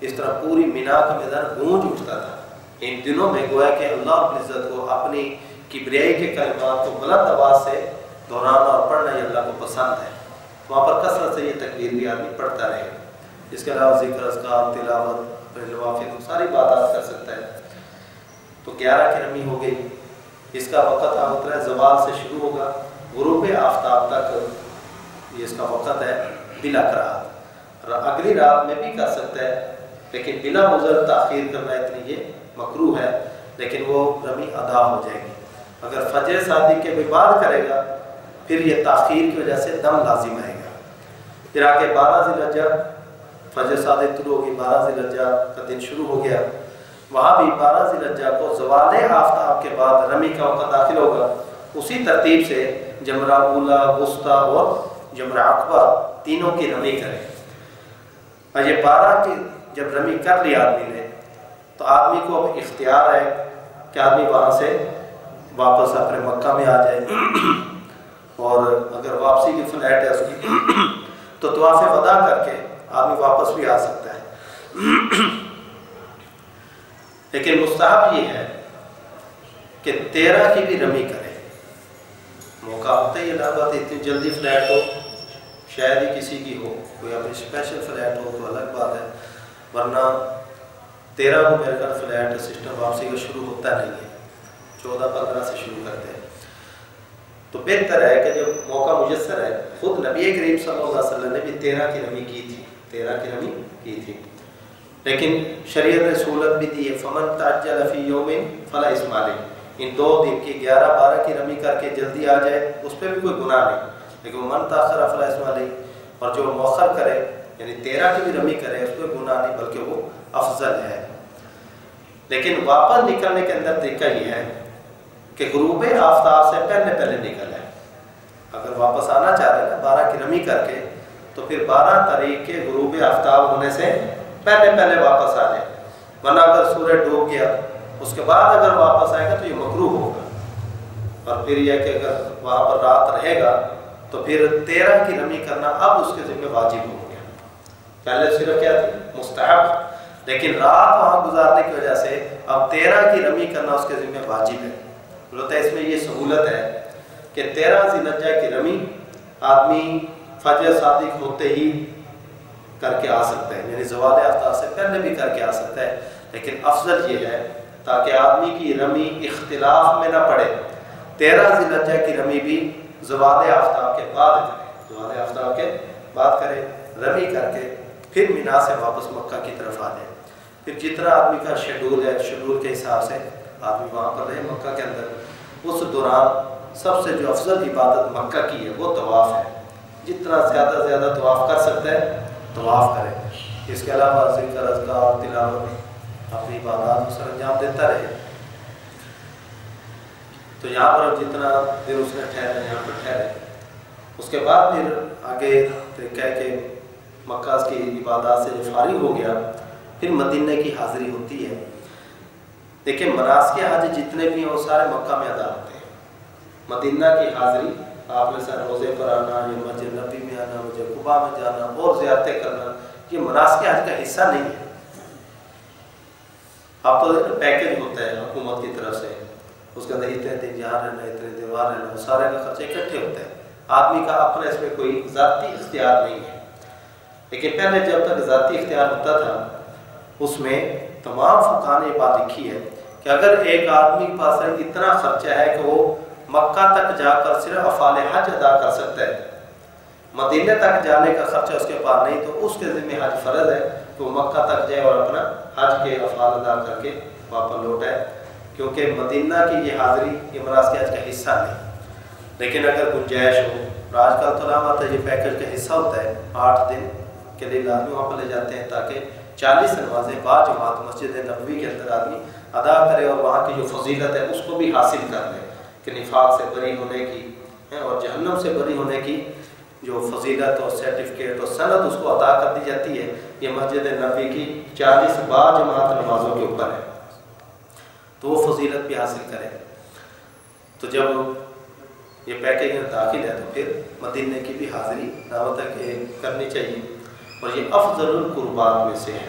اس طرح پوری مینا کا میدان گونج اٹھتا تھا۔ ان دنوں میں گویا کہ اللہ رب العزت کو اپنی کبریائی کے کلمات کو بلند آواز سے دہرانا اور پڑھنا یہ اللہ کو پسند ہے۔ وہاں پر کثرت سے یہ تکبیر بھی آدمی پڑھتا رہے۔ اس کے علاوہ ذکر، اذکار، تلاوت، نوافل ساری باتیں کر سکتا ہے۔ تو 11 کی رمی ہو گئی۔ اس کا وقت آپ ہے زوال سے شروع ہوگا، غروب آفتاب تک یہ اس کا وقت ہے بلا کراہت۔ اگلی رات میں بھی کر سکتا ہے، لیکن بلا عذر تاخیر کرنا اتنی یہ مکروہ ہے، لیکن وہ رمی ادا ہو جائے گی۔ اگر فجر صادق کے بھی بعد کرے گا پھر یہ تاخیر کی وجہ سے دم لازم آئے گا۔ پھر آگے 12 ذی الحجہ فجر صادق طلوع ہوگی، 12 ذی الحجہ کا دن شروع ہو گیا۔ وہاں بھی 12 ذی الحجہ کو زوال آفتاب کے بعد رمی کا وقت داخل ہوگا۔ اسی ترتیب سے جمرہ اولا، وسطیٰ اور جمرہ عقبہ تینوں کی رمی کریں۔ اور یہ 12 کی جب رمی کر لی آدمی نے تو آدمی کو اب اختیار ہے کہ آدمی وہاں سے واپس اپنے مکہ میں آ جائے، اور اگر واپسی کی فلائٹ ہے اس کی تو طواف وداع کر کے آدمی واپس بھی آ سکتا ہے۔ لیکن مستحب یہ ہے کہ 13 کی بھی رمی کرے۔ موقع ہوتا ہی اللہ بات اتنی جلدی فلائٹ ہو، شاید ہی کسی کی ہو، کوئی اپنی اسپیشل فلائٹ ہو تو الگ بات ہے، ورنہ 13 کو میرے خیال فلائٹ سسٹم واپسی کا شروع ہوتا نہیں ہے، 14-15 سے شروع کرتے ہیں۔ تو بہتر ہے کہ جب موقع میسر ہے، خود نبی کریم صلی اللہ علیہ وسلم نے بھی 13 کی رمی کی تھی، 13 کی رمی کی تھی، لیکن شریعت نے سہولت بھی دی ہے، فمن تعجل فی یوم فلا اثم علیہ، ان 2 دن کی 11-12 کی رمی کر کے جلدی آ جائے اس پہ بھی کوئی گناہ نہیں، لیکن من تاخر فلا اثم علیہ، اور جو مؤخر کرے یعنی 13 کی بھی رمی کرے اس پہ گناہ نہیں بلکہ وہ افضل ہے۔ لیکن واپس نکلنے کے اندر طریقہ یہ ہے کہ غروب آفتاب سے پہلے نکل ہے۔ اگر واپس آنا چاہ رہے ہیں 12 کی رمی کر کے تو پھر 12 تاریخ کے غروب آفتاب ہونے سے پہلے واپس آ جائے، ورنہ اگر سورج ڈوب گیا اس کے بعد اگر واپس آئے گا تو یہ مکروہ ہوگا، اور پھر یہ کہ اگر وہاں پر رات رہے گا تو پھر 13 کی رمی کرنا اب اس کے ذمہ واجب ہو گیا۔ پہلے صرف کیا تھی مستحب، لیکن رات وہاں گزارنے کی وجہ سے اب 13 کی رمی کرنا اس کے ذمہ واجب ہے۔ بولتا ہے اس میں یہ سہولت ہے کہ 13 ذی الحجہ کی رمی آدمی فجر صادق ہوتے ہی کر کے آ سکتا ہے، یعنی زوال آفتاب سے پہلے بھی کر کے آ سکتا ہے، لیکن افضل یہ ہے تاکہ آدمی کی رمی اختلاف میں نہ پڑے، 13 ذی الحجہ کی رمی بھی زوال آفتاب کے بعد کرے، زوال آفتاب کے بعد کرے، رمی کر کے پھر مینا سے واپس مکہ کی طرف آ جائے۔ پھر جتنا آدمی کا شیڈول ہے، شیڈول کے حساب سے آدمی وہاں پر رہے مکہ کے اندر۔ اس دوران سب سے جو افضل عبادت مکہ کی ہے وہ طواف ہے، جتنا زیادہ طواف کر سکتا ہے طواف کرے۔ اس کے علاوہ ذکر، اذکار، تلاوت اپنی عبادات کو سر انجام دیتا رہے۔ تو یہاں پر جتنا دن اس نے ٹھہرے یہاں پر ٹھہرے، اس کے بعد پھر آگے طریقہ ہے کہ مکہ کی عبادات سے جو فارغ ہو گیا پھر مدینہ کی حاضری ہوتی ہے۔ دیکھیں مناسک حج جتنے بھی ہیں وہ سارے مکہ میں ادا ہوتے ہیں۔ مدینہ کی حاضری آپ نے سر روزے پر آنا، یا مسجد نبی میں آنا، مسجد قباء میں جانا اور زیارتیں کرنا، یہ مناسک حج کا حصہ نہیں ہے۔ آپ تو پیکج ہوتا ہے حکومت کی طرف سے، اس کے اندر اتنے دن یہاں رہنا، اتنے دن وہاں رہنا، وہ سارے کا خرچے اکٹھے ہوتے ہیں، آدمی کا اپنا اس میں کوئی ذاتی اختیار نہیں ہے۔ لیکن پہلے جب تک ذاتی اختیار ہوتا تھا اس میں تمام فقہاء نے یہ بات لکھی ہے کہ اگر ایک آدمی کے پاس اتنا خرچہ ہے کہ وہ مکہ تک جا کر صرف افعال حج ادا کر سکتا ہے، مدینہ تک جانے کا خرچہ اس کے پاس نہیں، تو اس کے ذمہ حج فرض ہے کہ وہ مکہ تک جائے اور اپنا حج کے افعال ادا کر کے واپس لوٹائے، کیونکہ مدینہ کی یہ حاضری یہ مناسک حج کا حصہ نہیں۔ لیکن اگر گنجائش ہو، آج کل تو علامات یہ پیکج کا حصہ ہوتا ہے، 8 دن کے لیے آدمی وہاں پر لے جاتے ہیں تاکہ 40 نمازیں با جماعت مسجد نبوی کے اندر آدمی ادا کرے اور وہاں کی جو فضیلت ہے اس کو بھی حاصل کر لے، کہ نفاق سے بری ہونے کی اور جہنم سے بری ہونے کی جو فضیلت اور سرٹیفکیٹ اور سند اس کو عطا کر دی جاتی ہے، یہ مسجد نبوی کی 40 با جماعت نمازوں کے اوپر ہے، تو وہ فضیلت بھی حاصل کرے۔ تو جب یہ پیکج میں داخل ہے تو پھر مدینہ کی بھی حاضری دعوت ہے کہ کرنی چاہیے، اور یہ افضل القربات میں سے ہے۔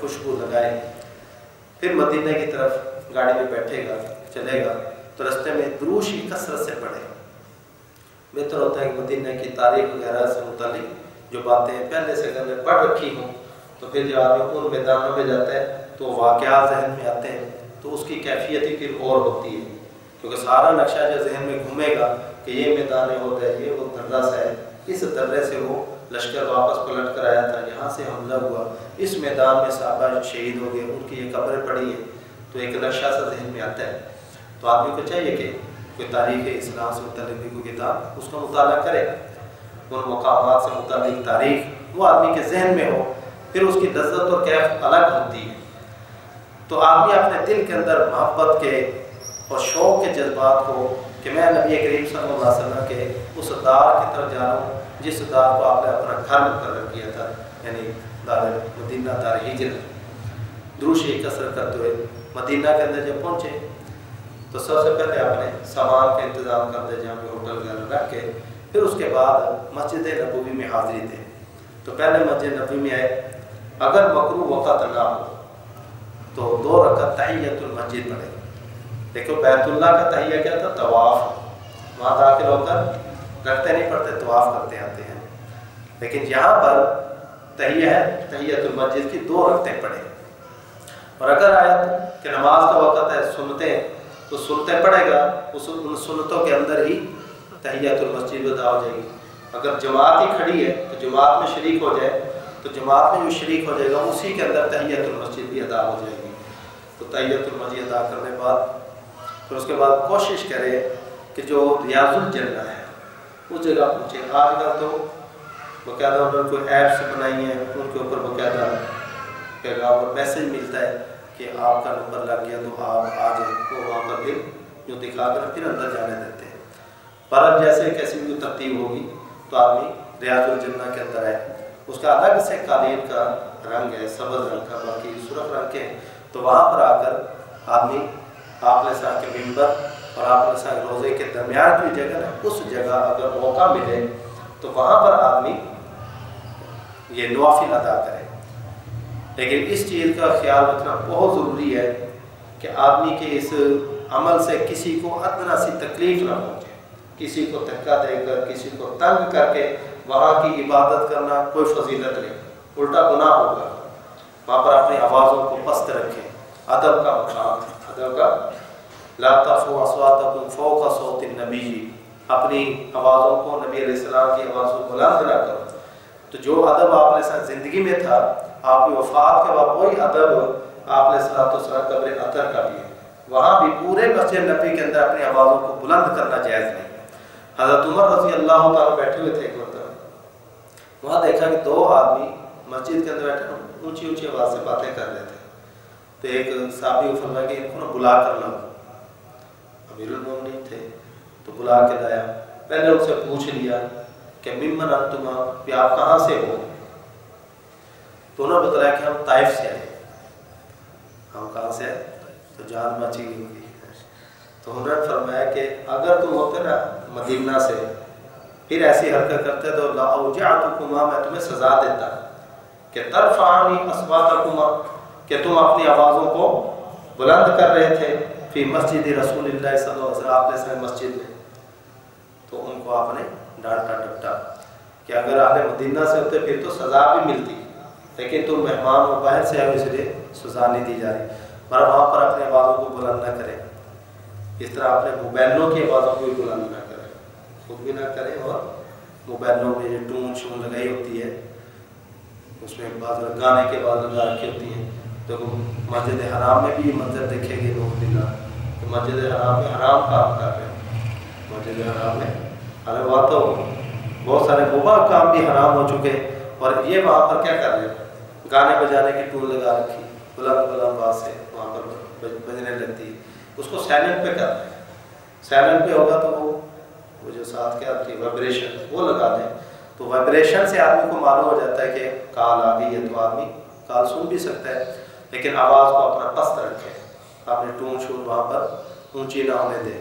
خوشبو لگائے، پھر مدینہ کی طرف گاڑی میں بیٹھے گا، چلے گا، تو رستے میں دروش کی کثرت سے پڑھے. بہتر ہوتا ہے کہ مدینہ کی تاریخ وغیرہ سے متعلق جو باتیں پہلے سے اگر میں پڑھ رکھی ہوں تو پھر جب آدمی ان میدانوں میں جاتا ہے تو واقعات ذہن میں آتے ہیں تو اس کی کیفیت ہی پھر اور ہوتی ہے، کیونکہ سارا نقشہ جو ذہن میں گھومے گا کہ یہ میدان ہوتا ہے، یہ وہ درہ سا ہے، اس درے سے وہ لشکر واپس پلٹ کر آیا تھا، یہاں سے حملہ ہوا، اس میدان میں صحابہ شہید ہو گئے، ان کی یہ قبریں پڑی ہیں، تو ایک نقشہ سا ذہن میں آتا ہے. تو آدمی کو چاہیے کہ کوئی تاریخ اسلام سے متعلق کوئی کتاب اس کا مطالعہ کرے، ان مقامات سے متعلق تاریخ وہ آدمی کے ذہن میں ہو، پھر اس کی لذت اور کیف الگ ہوتی ہے. تو آدمی اپنے دل کے اندر محبت کے اور شوق کے جذبات کو کہ میں نبی کریم صلی اللہ علیہ وسلم کے اس دار کی طرف جا رہا ہوں جس دار کو آپ نے اپنا گھر مقرر کیا تھا، یعنی دار مدینہ، دار ہجرت. دروشی کثرت کرتے ہوئے مدینہ کے اندر جب پہنچے تو سب سے پہلے آپ نے سامان کا انتظام کر دیا، جہاں پہ ہوٹل وغیرہ رکھ کے، پھر اس کے بعد مسجد نبوی میں حاضری دے. تو پہلے مسجد نبوی میں آئے، اگر مکروہ وقت نہ ہو تو 2 رکعت تحیۃ المسجد پڑھے. دیکھو بیت اللہ کا تحیہ کیا تھا؟ طواف. وہاں داخل ہو کر رکھتے نہیں پڑھتے، طواف کرتے آتے ہیں، لیکن یہاں پر تحیہ ہے، تحیۃ المسجد کی 2 رکعتیں پڑھے. اور اگر آیت کہ نماز کا وقت ہے، سنتیں، تو سنتیں پڑھے گا، ان سنتوں کے اندر ہی تحیۃ المسجد ادا ہو جائے گی. اگر جماعت ہی کھڑی ہے تو جماعت میں شریک ہو جائے، تو جماعت میں جو شریک ہو جائے گا اسی کے اندر تحیۃ المسجد بھی ادا ہو جائے گی. تو تحیۃ المسجد ادا کرنے کے بعد پھر اس کے بعد کوشش کرے کہ جو ریاض الجنہ ہے اس جگہ پہنچے. آج کل تو باقاعدہ انہوں نے کوئی ایپس بنائی ہیں، ان کے اوپر باقاعدہ پیغام اور میسج ملتا ہے کہ آپ کا نمبر لگ گیا تو آپ آ جائیں، تو وہاں پر پھر جو دکھا کر پھر اندر جانے دیتے ہیں. پر اب جیسے کیسی بھی ترتیب ہوگی تو آدمی ریاض الجنہ کے اندر ہے. اس کا الگ سے قالین کا رنگ ہے، سبز رنگ کا، باقی سرخ رنگ کے. تو وہاں پر آ کر آدمی آپ علیہ السلام کے منبر اور آپ علیہ السلام روزے کے درمیان کی جگہ ہے، اس جگہ اگر موقع ملے تو وہاں پر آدمی یہ نوافل ادا کرے. لیکن اس چیز کا خیال رکھنا بہت ضروری ہے کہ آدمی کے اس عمل سے کسی کو ادنا سی تکلیف نہ پہنچے، کسی کو دھکا دے کر، کسی کو تنگ کر کے وہاں کی عبادت کرنا کوئی فضیلت نہیں، الٹا گناہ ہوگا. وہاں پر اپنی آوازوں کو پست رکھیں، ادب کا مقام، ادب کا لا ترفعوا اصواتکم فوق صوت النبی، اپنی آوازوں کو نبی علیہ السلام کی آواز کو بلند نہ کرو. تو جو ادب آپ علیہ السلام زندگی میں تھا، آپ کی وفات کے بعد وہی ادب آپ علیہ السلام قبر اطہر کا بھی ہے. وہاں بھی پورے مسجد نبی کے اندر اپنی آوازوں کو بلند کرنا جائز نہیں. حضرت عمر رضی اللہ تعالیٰ بیٹھے ہوئے تھے ایک مرتبہ، وہاں دیکھا کہ 2 آدمی مسجد کے اندر بیٹھے اونچی اونچی آواز سے باتیں کر رہے تھے. تو ایک صحابی کو فرمایا کہ ان کو نہ بلا کر لاؤ. امیر المومنین تھے تو بلا کے لایا. پہلے ان سے پوچھ لیا کہ ممن انتما، کہ آپ کہاں سے ہو؟ تو انہوں نے بتایا کہ ہم طائف سے آئے. ہم کہاں سے آئے؟ تو جان بچی ہوگی. تو انہوں نے فرمایا کہ اگر تم ہوتے نا مدینہ سے پھر ایسی حرکت کرتے تو لأوجعتکما، میں تمہیں سزا دیتا کہ ترفعانی اصواتکما، کہ تم اپنی آوازوں کو بلند کر رہے تھے فی مسجد رسول اللہ صلی اللہ علیہ وسلم، آپ نے مسجد میں. تو ان کو آپ نے ڈانٹا ڈپٹا کہ اگر اہل مدینہ سے ہوتے پھر تو سزا بھی ملتی، لیکن تم مہمان اور باہر سے آئے اس لیے سزا نہیں دی جا رہی. مگر وہاں پر اپنی آوازوں کو بلند نہ کریں. اس طرح اپنے موبائلوں کی آوازوں کو بھی بلند نہ کریں، خود بھی نہ کریں. اور موبائلوں میں جو ٹون شون لگائی ہوتی ہے اس میں بعض گانے کے بعد لگا رکھی ہوتی ہیں. تو مسجد حرام میں بھی یہ منظر دیکھیں گے لوگ دلہ کہ مسجد حرام میں حرام کام کر رہے ہیں. مسجد حرام میں ارے وہاں تو بہت سارے مباح کام بھی حرام ہو چکے، اور یہ وہاں پر کیا کر رہے ہیں؟ گانے بجانے کی ٹون لگا رکھی بلند بلند بات سے وہاں پر بجنے لگتی ہے. اس کو سائلنٹ پہ کر رہے ہیں. سائلنٹ پہ ہوگا تو وہ جو ساتھ کیا آتی ہے وائبریشن وہ لگا دیں. تو وائبریشن سے آدمی کو معلوم ہو جاتا ہے کہ کال آ گئی ہے، تو آدمی کال سن بھی سکتا ہے، لیکن آواز کو اپنا پست رکھے، اپنے ٹون شون وہاں پر اونچی نہ ہونے دیں.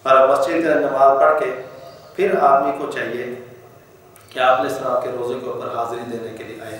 پر مسجد کا نماز پڑھ کے پھر آدمی کو چاہیے کہ آپ علیہ السلام کے روزے کے اوپر حاضری دینے کے لیے آئے.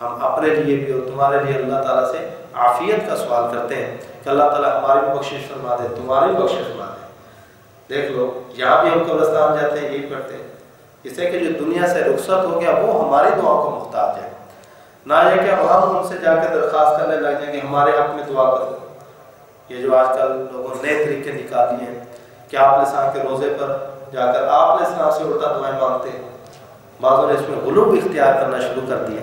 ہم اپنے لیے بھی اور تمہارے لیے اللہ تعالیٰ سے عافیت کا سوال کرتے ہیں کہ اللہ تعالیٰ ہماری بھی بخشش فرما دے، تمہاری بھی بخشش فرما دے۔ دیکھ لو یہاں بھی ہم قبرستان جاتے ہیں یہی پڑھتے ہیں، اس سے کہ جو دنیا سے رخصت ہو گیا وہ ہماری دعا کو محتاج ہے، نہ یہ کہ اب ہم ان سے جا کے درخواست کرنے لگ جائیں کہ ہمارے حق میں دعا کرو۔ یہ جو آج کل لوگوں نے نئے طریقے نکال لیے ہیں کہ آپ السلام کے روزے پر جا کر آپ السلام سے الٹا دعائیں مانگتے ہیں، بعضوں نے اس میں غلو اختیار کرنا شروع کر دیا۔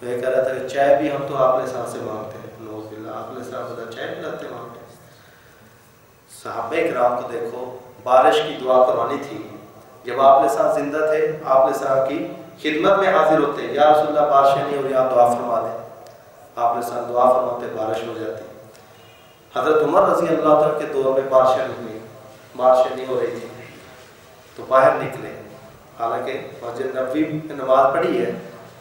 وہ یہ کہہ رہا تھا کہ چائے بھی ہم تو آپ السلام سے مانگتے ہیں، نعوذ باللہ، آپ السلام سے چائے بھی لاتے مانگتے ہیں۔ صحابہ کرام کو دیکھو، بارش کی دعا کرانی تھی، جب آپ السلام زندہ تھے آپ السلام کی خدمت میں حاضر ہوتے، یا رسول اللہ بارش نہیں ہو رہی آپ دعا فرما دیں، آپ السلام دعا فرماتے، بارش ہو جاتی۔ حضرت عمر رضی اللہ عنہ کے دور میں بارشیں نہیں ہو رہی تھی تو باہر نکلے، حالانکہ مسجد نبوی میں نماز پڑھی ہے،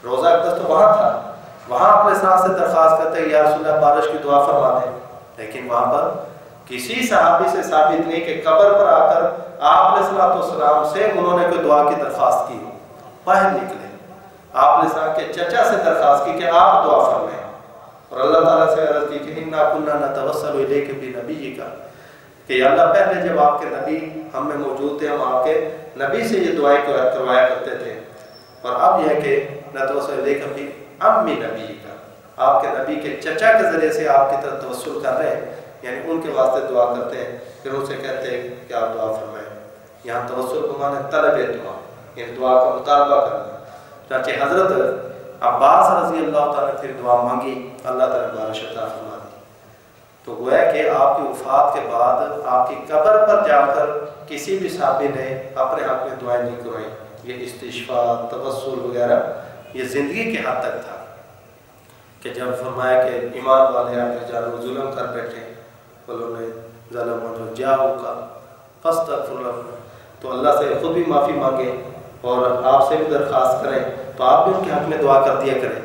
روزہ اقدس تو وہاں تھا، وہاں اپنے ساتھ سے درخواست کرتے ہیں یا رسول اللہ بارش کی دعا فرما دیں، لیکن وہاں پر کسی صحابی سے ثابت نہیں کہ قبر پر آ کر آپ علیہ السلام سے انہوں نے کوئی دعا کی درخواست کی۔ باہر نکلے، آپ علیہ السلام کے چچا سے درخواست کی کہ آپ دعا فرمائیں، اور اللہ تعالیٰ سے عرض کی کہ اِنَّا كُنَّا نَتَوَسَّلُ إِلَيْكَ بِنَبِيِّكَ، کہ یا اللہ پہلے جب آپ کے نبی ہم میں موجود تھے ہم آپ کے نبی سے یہ دعائیں کروایا کرتے تھے، اور اب یہ کہ نَتَوَسَّلُ إِلَيْكَ بِعَمِّ نَبِيِّكَ، آپ کے نبی کے چچا کے ذریعے سے آپ کی طرف توسل کر رہے ہیں، یعنی ان کے واسطے دعا کرتے ہیں، پھر ان سے کہتے ہیں کہ آپ دعا فرمائیں۔ یہاں توسل کو مانے طلب دعا، یعنی دعا کا مطالبہ کرنا۔ چنانچہ حضرت عباس رضی اللہ تعالیٰ نے پھر دعا مانگی، اللہ تعالیٰ نے بارش عطا فرما دی۔ تو گویا کہ آپ کی وفات کے بعد آپ کی قبر پر جا کر کسی بھی صحابی نے اپنے حق میں دعائیں نہیں کروائیں۔ یہ استشفاء، توسل وغیرہ یہ زندگی کے حد تک تھا کہ جب فرمایا کہ ایمان والے آپ کے جانو ظلم کر بیٹھے، انہوں نے ظلم جاؤ کا فاستغفر لهم، تو اللہ سے خود بھی معافی مانگے اور آپ سے بھی درخواست کریں، تو آپ بھی ان کے حق میں دعا کر دیا کریں۔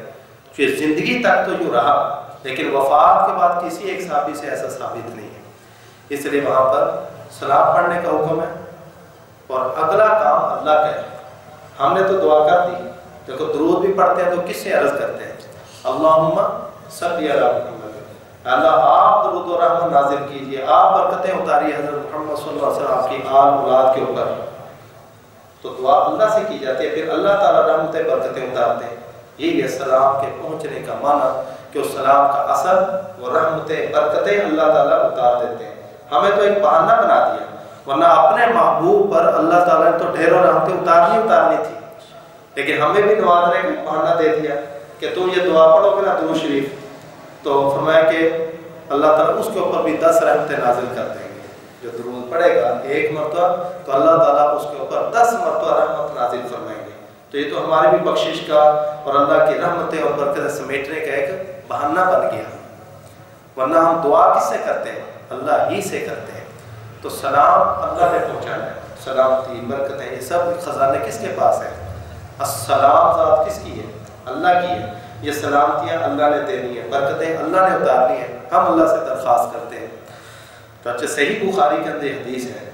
پھر زندگی تک تو یوں رہا، لیکن وفات کے بعد کسی ایک صحابی سے ایسا ثابت نہیں ہے، اس لیے وہاں پر سلام پڑھنے کا حکم ہے، اور اگلا کام اللہ کا ہے۔ ہم نے تو دعا کر دی، دیکھو درود بھی پڑھتے ہیں تو کس سے عرض کرتے ہیں؟ اللہم صلی علی محمد، اللہ آپ درود و رحمت نازل کیجئے، آپ برکتیں اتاریے حضرت محمد صلی اللہ علیہ وسلم آپ کی آل اولاد کے اوپر۔ تو دعا اللہ سے کی جاتی ہے، پھر اللہ تعالیٰ رحمتیں برکتیں اتارتے ہیں۔ یہ سلام کے پہنچنے کا معنی کہ اس سلام کا اثر وہ رحمتیں برکتیں اللہ تعالیٰ اتار دیتے ہیں۔ ہمیں تو ایک بہانہ بنا دیا، ورنہ اپنے محبوب پر اللہ تعالیٰ نے تو ڈھیروں رحمتیں اتارنی تھی، لیکن ہمیں بھی نوازنے کا بہانہ دے دیا کہ تم یہ دعا پڑھو گے نا درود شریف، تو فرمایا کہ اللہ تعالیٰ اس کے اوپر بھی 10 رحمتیں نازل کر دیں گے۔ جو درود پڑھے گا ایک مرتبہ تو اللہ تعالیٰ اس کے اوپر 10 مرتبہ رحمت نازل فرمائیں گے۔ تو یہ تو ہماری بھی بخشش کا اور اللہ کی رحمتیں اور برکتیں سمیٹنے کا ایک بہانہ بن گیا، ورنہ ہم دعا کس سے کرتے ہیں؟ اللہ ہی سے کرتے ہیں۔ تو سلام اللہ نے پہنچانا ہے، سلامتی برکتیں یہ سب خزانے کس کے پاس ہیں؟ السلام ذات کس کی ہے؟ اللہ کی ہے۔ یہ سلامتیاں اللہ نے دینی ہے، برکتیں اللہ نے اتارنی ہیں، ہم اللہ سے درخواست کرتے ہیں۔ تو اچھا صحیح بخاری کے اندر حدیث ہے،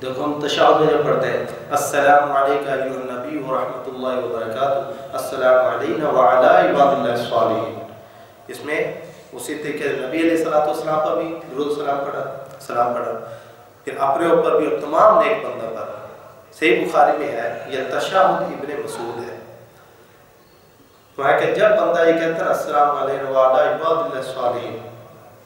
دیکھو ہم تشہد میں جب پڑھتے ہیں السلام علیکہ ایھا النبی ورحمۃ اللہ وبرکاتہ، السلام علینا وعلی عباد اللہ الصالحین، اس میں اسی طریقے نبی علیہ السلام پر بھی درود سلام پڑھا، پھر اپنے اوپر بھی اور تمام نیک بندوں پر۔ صحیح بخاری میں ہے، یہ تشہد ابن مسعود ہے، کہ جب بندہ یہ کہتا ہے السلام علینا وعلی عباد اللہ الصالحین،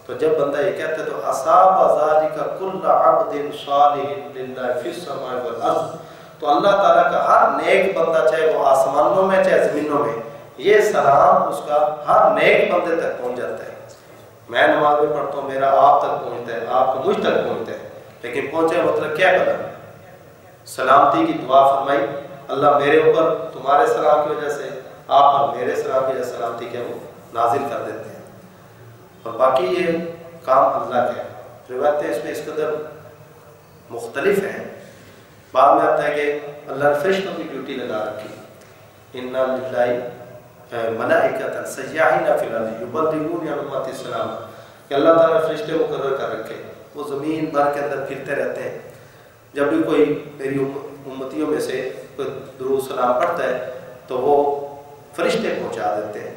تو جب بندہ یہ کہتا ہے تو اصاب ذالک کل عبد صالح للہ فی السماء والارض، تو اللہ تعالیٰ کا ہر نیک بندہ چاہے وہ آسمانوں میں چاہے زمینوں میں، یہ سلام اس کا ہر نیک بندے تک پہنچ جاتا ہے۔ میں نماز میں پڑھتا ہوں، میرا آپ تک پہنچتا ہے، آپ کا مجھ تک پہنچتا ہے، لیکن پہنچے مطلب کیا پتا؟ سلامتی کی دعا فرمائی، اللہ میرے اوپر تمہارے سلام کی وجہ سے، آپ پر میرے سلام کی وجہ سلامتی کیا وہ نازل کر دیتے ہیں۔ اور باقی یہ کام اللہ کا ہے۔ روایتیں اس میں اس قدر مختلف ہیں، بعد میں آتا ہے کہ اللہ نے فرشتوں کی ڈیوٹی لگا رکھی، اِنَّا لِلَّهِ مَلَائِکَةً سَيَّاحِينَ فِي الْأَرْضِ يُبَلِّغُونَ عَنِ السَّلَامَ، کہ اللہ تعالیٰ نے فرشتے مقرر کر رکھے، وہ زمین بھر کے اندر پھرتے رہتے ہیں، جب بھی کوئی میری امتیوں میں سے کوئی درود سلام پڑھتا ہے تو وہ فرشتے پہنچا دیتے ہیں۔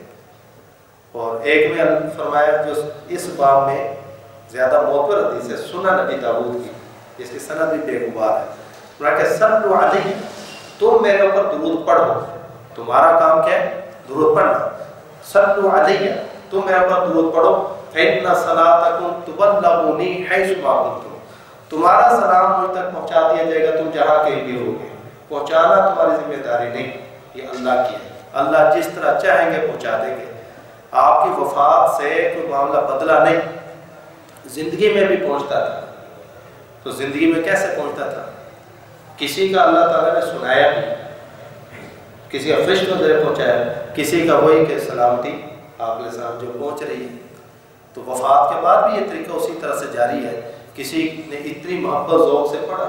اور ایک میں فرمایا جو اس باب میں زیادہ معتبر حدیث ہے سنن نبی داؤد کی، جس کی سند بھی بے غبار ہے، فرمایا کہ صلو علیہ، تم میرے اوپر درود پڑھو، تمہارا کام کیا ہے؟ درود پڑھنا۔ صلو علیہ، تم میرے اوپر درود پڑھو، فإن صلاتکم تبلغنی حیث ما کنتم، تمہارا سلام مجھ تک پہنچا دیا جائے گا تم جہاں کہیں بھی ہوگے۔ پہنچانا تمہاری ذمہ داری نہیں، یہ اللہ کی ہے، اللہ جس طرح چاہیں گے پہنچا دیں گے۔ آپ کی وفات سے کوئی معاملہ بدلا نہیں، زندگی میں بھی پہنچتا تھا، تو زندگی میں کیسے پہنچتا تھا؟ کسی کا اللہ تعالیٰ نے سنایا بھی، کسی کا فرشتوں سے پہنچایا، کسی کا وہی کہ سلامتی آپ کے ساتھ جو پہنچ رہی ہے۔ تو وفات کے بعد بھی یہ طریقہ اسی طرح سے جاری ہے۔ کسی نے اتنی محبت ذوق سے پڑھا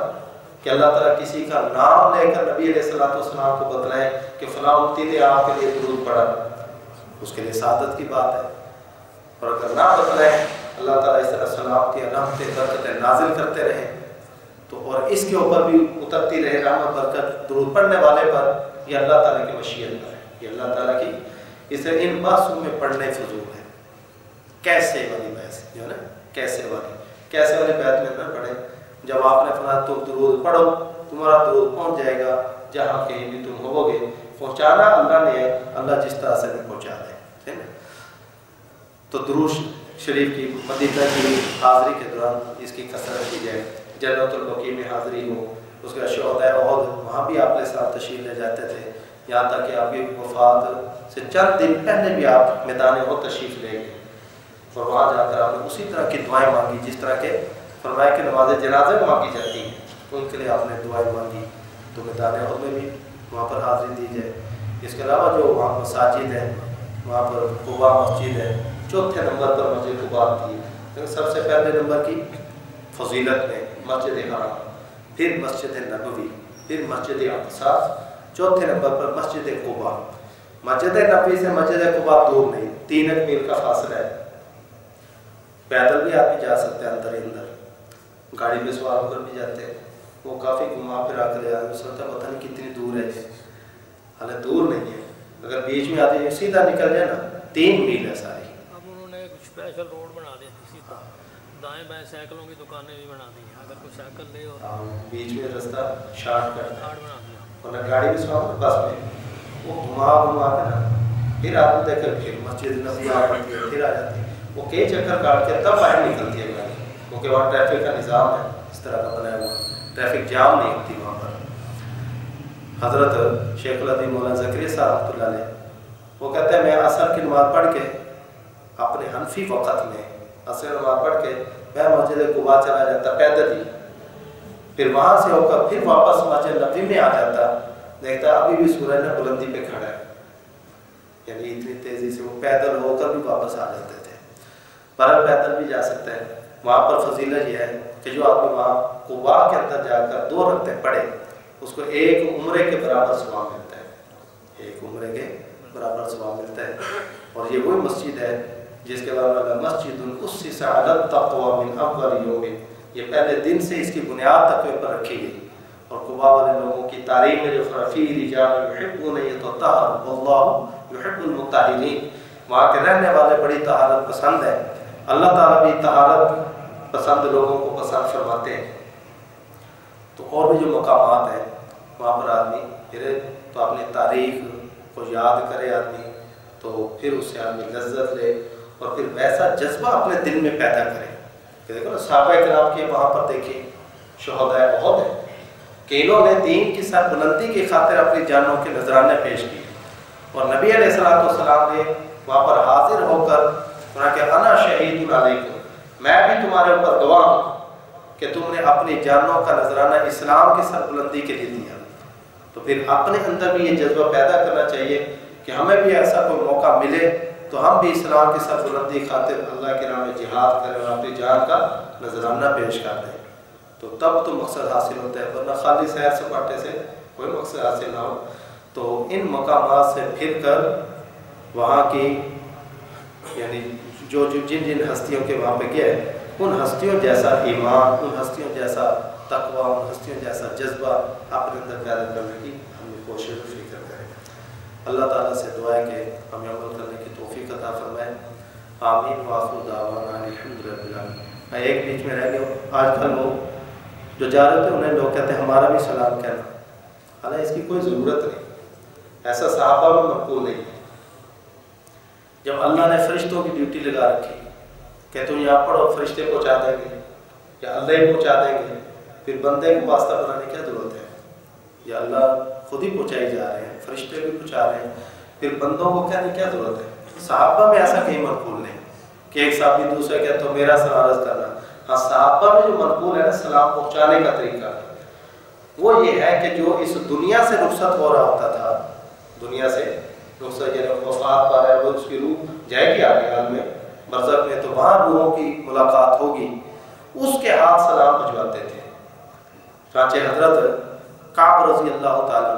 کہ اللہ تعالیٰ کسی کا نام لے کر نبی علیہ السلام کو بتلائے کہ فلاں امتی نے آپ کے لیے درود پڑھا، اس کے لیے سعادت کی بات ہے۔ اور اگر نہ بتلائیں، اللہ تعالیٰ اس طرح سلامتی رحمتیں برکتیں نازل کرتے رہے، تو اور اس کے اوپر بھی اترتی رہے رحمت برکت درود پڑھنے والے پر، یہ اللہ تعالیٰ کی مشیت پر ہے، یہ اللہ تعالیٰ کی، اس لیے ان بحثوں میں پڑھنے فضول ہے۔ کیسے والی بحث جو ہے نا، کیسے والی بحث میں نہ پڑھیں۔ جب آپ نے فرمایا تم درود پڑھو، تمہارا درود پہنچ جائے گا جہاں کہیں بھی تم ہوگے۔ پہنچانا اللہ نے ہے، اللہ جس طرح سے بھی پہنچا دے، ٹھیک ہے۔ تو درود شریف کی مدینہ کی حاضری کے دوران اس کی کثرت کی جائے، جنت البقیع میں حاضری ہو، اس کا شہدائے احد وہاں بھی آپ کے ساتھ تشریف لے جاتے تھے، یہاں تک کہ آپ کی وفات سے چند دن پہلے بھی آپ میدان احد تشریف لے گئے، اور وہاں جا کر آپ نے اسی طرح کی دعائیں مانگی جس طرح کے فرمایا کہ نماز جنازے میں مانگی جاتی ہیں، ان کے لیے آپ نے دعائیں مانگی۔ تو میدان احد میں بھی وہاں پر حاضری دی جائے۔ اس کے علاوہ جو وہاں مساجد ہیں، وہاں پر قباء مسجد ہے، چوتھے نمبر پر مسجد قباء کی ہے، لیکن سب سے پہلے نمبر کی فضیلت میں مسجد حرام، پھر مسجد نبوی، پھر مسجد اقصی، چوتھے نمبر پر مسجد قباء۔ مسجد نبوی سے مسجد قباء دور نہیں، 3 میل کا فاصلہ ہے، پیدل بھی آدمی جا سکتے ہیں اندر ہی اندر، گاڑی پہ سوار ہو کر بھی جاتے ہیں، وہ کافی گھما پھرا کر آدمی سوچتا پتہ نہیں کتنی دور ہے، حالانکہ دور نہیں ہے، اگر بیچ میں آدمی سیدھا نکل جائے نا 3 میل ہے ساری۔ اب انہوں نے ایک اسپیشل روڈ بنا دیا سیدھا، دائیں بائیں سائیکلوں کی دکانیں بھی بنا دی ہیں، اگر کوئی سائیکل لے اور بیچ میں رستہ شارٹ کٹ بنا دیا، ورنہ گاڑی بھی سوار بس میں وہ گھما کے نا پھر آپ دیکھ کر پھر مسجد نبوی آ جاتی ہے، پھر آ جاتی ہے، وہ کئی چکر کاٹ کے تب باہر نکلتی ہے گاڑی، کیونکہ وہاں ٹریفک کا نظام ہے اس طرح کا بنایا ہوا، ٹریفک جام نہیں ہوتی وہاں پر۔ حضرت شیخ الحدیث مولانا زکریا صاحب رحمۃ اللہ علیہ وہ کہتے ہیں میں عصر کی نماز پڑھ کے اپنے حنفی وقت میں عصر کی نماز پڑھ کے میں مسجد قباء چلا جاتا پیدل ہی، پھر وہاں سے ہو کر پھر واپس مسجد نبوی میں آ جاتا، دیکھتا ابھی بھی سورج نے بلندی پہ کھڑا ہے، یعنی اتنی تیزی سے وہ پیدل ہو کر بھی واپس آ جاتے تھے۔ پر پیدل بھی جا سکتے ہیں، وہاں پر فضیلت یہ ہے کہ جو آدمی وہاں قباء کے اندر جا کر 2 رکعتیں پڑھے اس کو 1 عمرے کے برابر ثواب ملتا ہے، 1 عمرے کے برابر ثواب ملتا ہے۔ اور یہ وہی مسجد ہے جس کے بعد مسجد اسس علی التقوی من اول یوم، یہ پہلے دن سے اس کی بنیاد تقوی پر رکھی گئی۔ اور قباء والے لوگوں کی تعریف میں جو فی رجال یحبون یتطہرون واللہ یحب المطہرین، وہاں کے رہنے والے بڑی طہارت پسند ہے، اللہ تعالیٰ بھی طہارت پسند لوگوں کو پسند فرماتے ہیں۔ تو اور بھی جو مقامات ہیں وہاں پر آدمی پھر تو اپنی تاریخ کو یاد کرے آدمی، تو پھر اس سے آدمی لذت لے اور پھر ویسا جذبہ اپنے دل میں پیدا کرے کہ دیکھو نا صحابہ کرام کے وہاں پر دیکھیں شہدائے احد ہیں کہ انہوں نے دین کی سر بلندی کی خاطر اپنی جانوں کے نذرانے پیش کیے، اور نبی علیہ السلام نے وہاں پر حاضر ہو کر کہ انا شہید علیکم، میں بھی تمہارے اوپر گواہ ہوں کہ تم نے اپنی جانوں کا نذرانہ اسلام کی سربلندی کے لیے دیا۔ تو پھر اپنے اندر بھی یہ جذبہ پیدا کرنا چاہیے کہ ہمیں بھی ایسا کوئی موقع ملے تو ہم بھی اسلام کی سربلندی خاطر اللہ کے نام میں جہاد کریں اور اپنی جان کا نذرانہ پیش کر دیں، تو تب تو مقصد حاصل ہوتا ہے، ورنہ خالی سیر سپاٹے سے کوئی مقصد حاصل نہ ہو۔ تو ان مقامات سے پھر کر وہاں کی یعنی جو جن ہستیوں کے وہاں پہ گیا ہے ان ہستیوں جیسا ایمان، ان ہستیوں جیسا تقوی، ان ہستیوں جیسا جذبہ اپنے اندر پیدا کرنے کی ہم نے کوشش فکر کریں۔ اللہ تعالیٰ سے دعا ہے کہ ہمیں عمل کرنے کی توفیق عطا فرمائے. آمین. وآخر دعوانا الحمد للہ. میں ایک بیچ میں رہ گیا. آج کل وہ جو جا رہے تھے انہیں لوگ کہتے ہیں ہمارا بھی سلام کہنا. حالانکہ اس کی کوئی ضرورت نہیں. ایسا صحابہ میں مقبول نہیں. جب اللہ نے فرشتوں کی ڈیوٹی لگا رکھی کہ تم یہاں پڑھو فرشتے پہنچا دیں گے یا اللہ ہی پہنچا دیں گے، پھر بندے کو واسطہ بنانے کی کیا ضرورت ہے؟ یا اللہ خود ہی پہنچائی جا رہے ہیں، فرشتے بھی پہنچا رہے ہیں، پھر بندوں کو کہنے کی کیا ضرورت ہے؟ صحابہ میں ایسا کہیں منقول نہیں کہ ایک صحابی دوسرے کہ تو میرا سلام عرض کرنا. ہاں صحابہ میں جو منقول ہے نا سلام پہنچانے کا طریقہ، وہ یہ ہے کہ جو اس دنیا سے رخصت ہو رہا ہوتا تھا، دنیا سے رخصت یعنی وفات پا رہا ہے، وہ اس کی روح جائے گی آگے حال میں برزخ میں، تو وہاں روحوں کی ملاقات ہوگی، اس کے ہاتھ سلام بھجواتے تھے. چانچہ حضرت کعب رضی اللہ تعالیٰ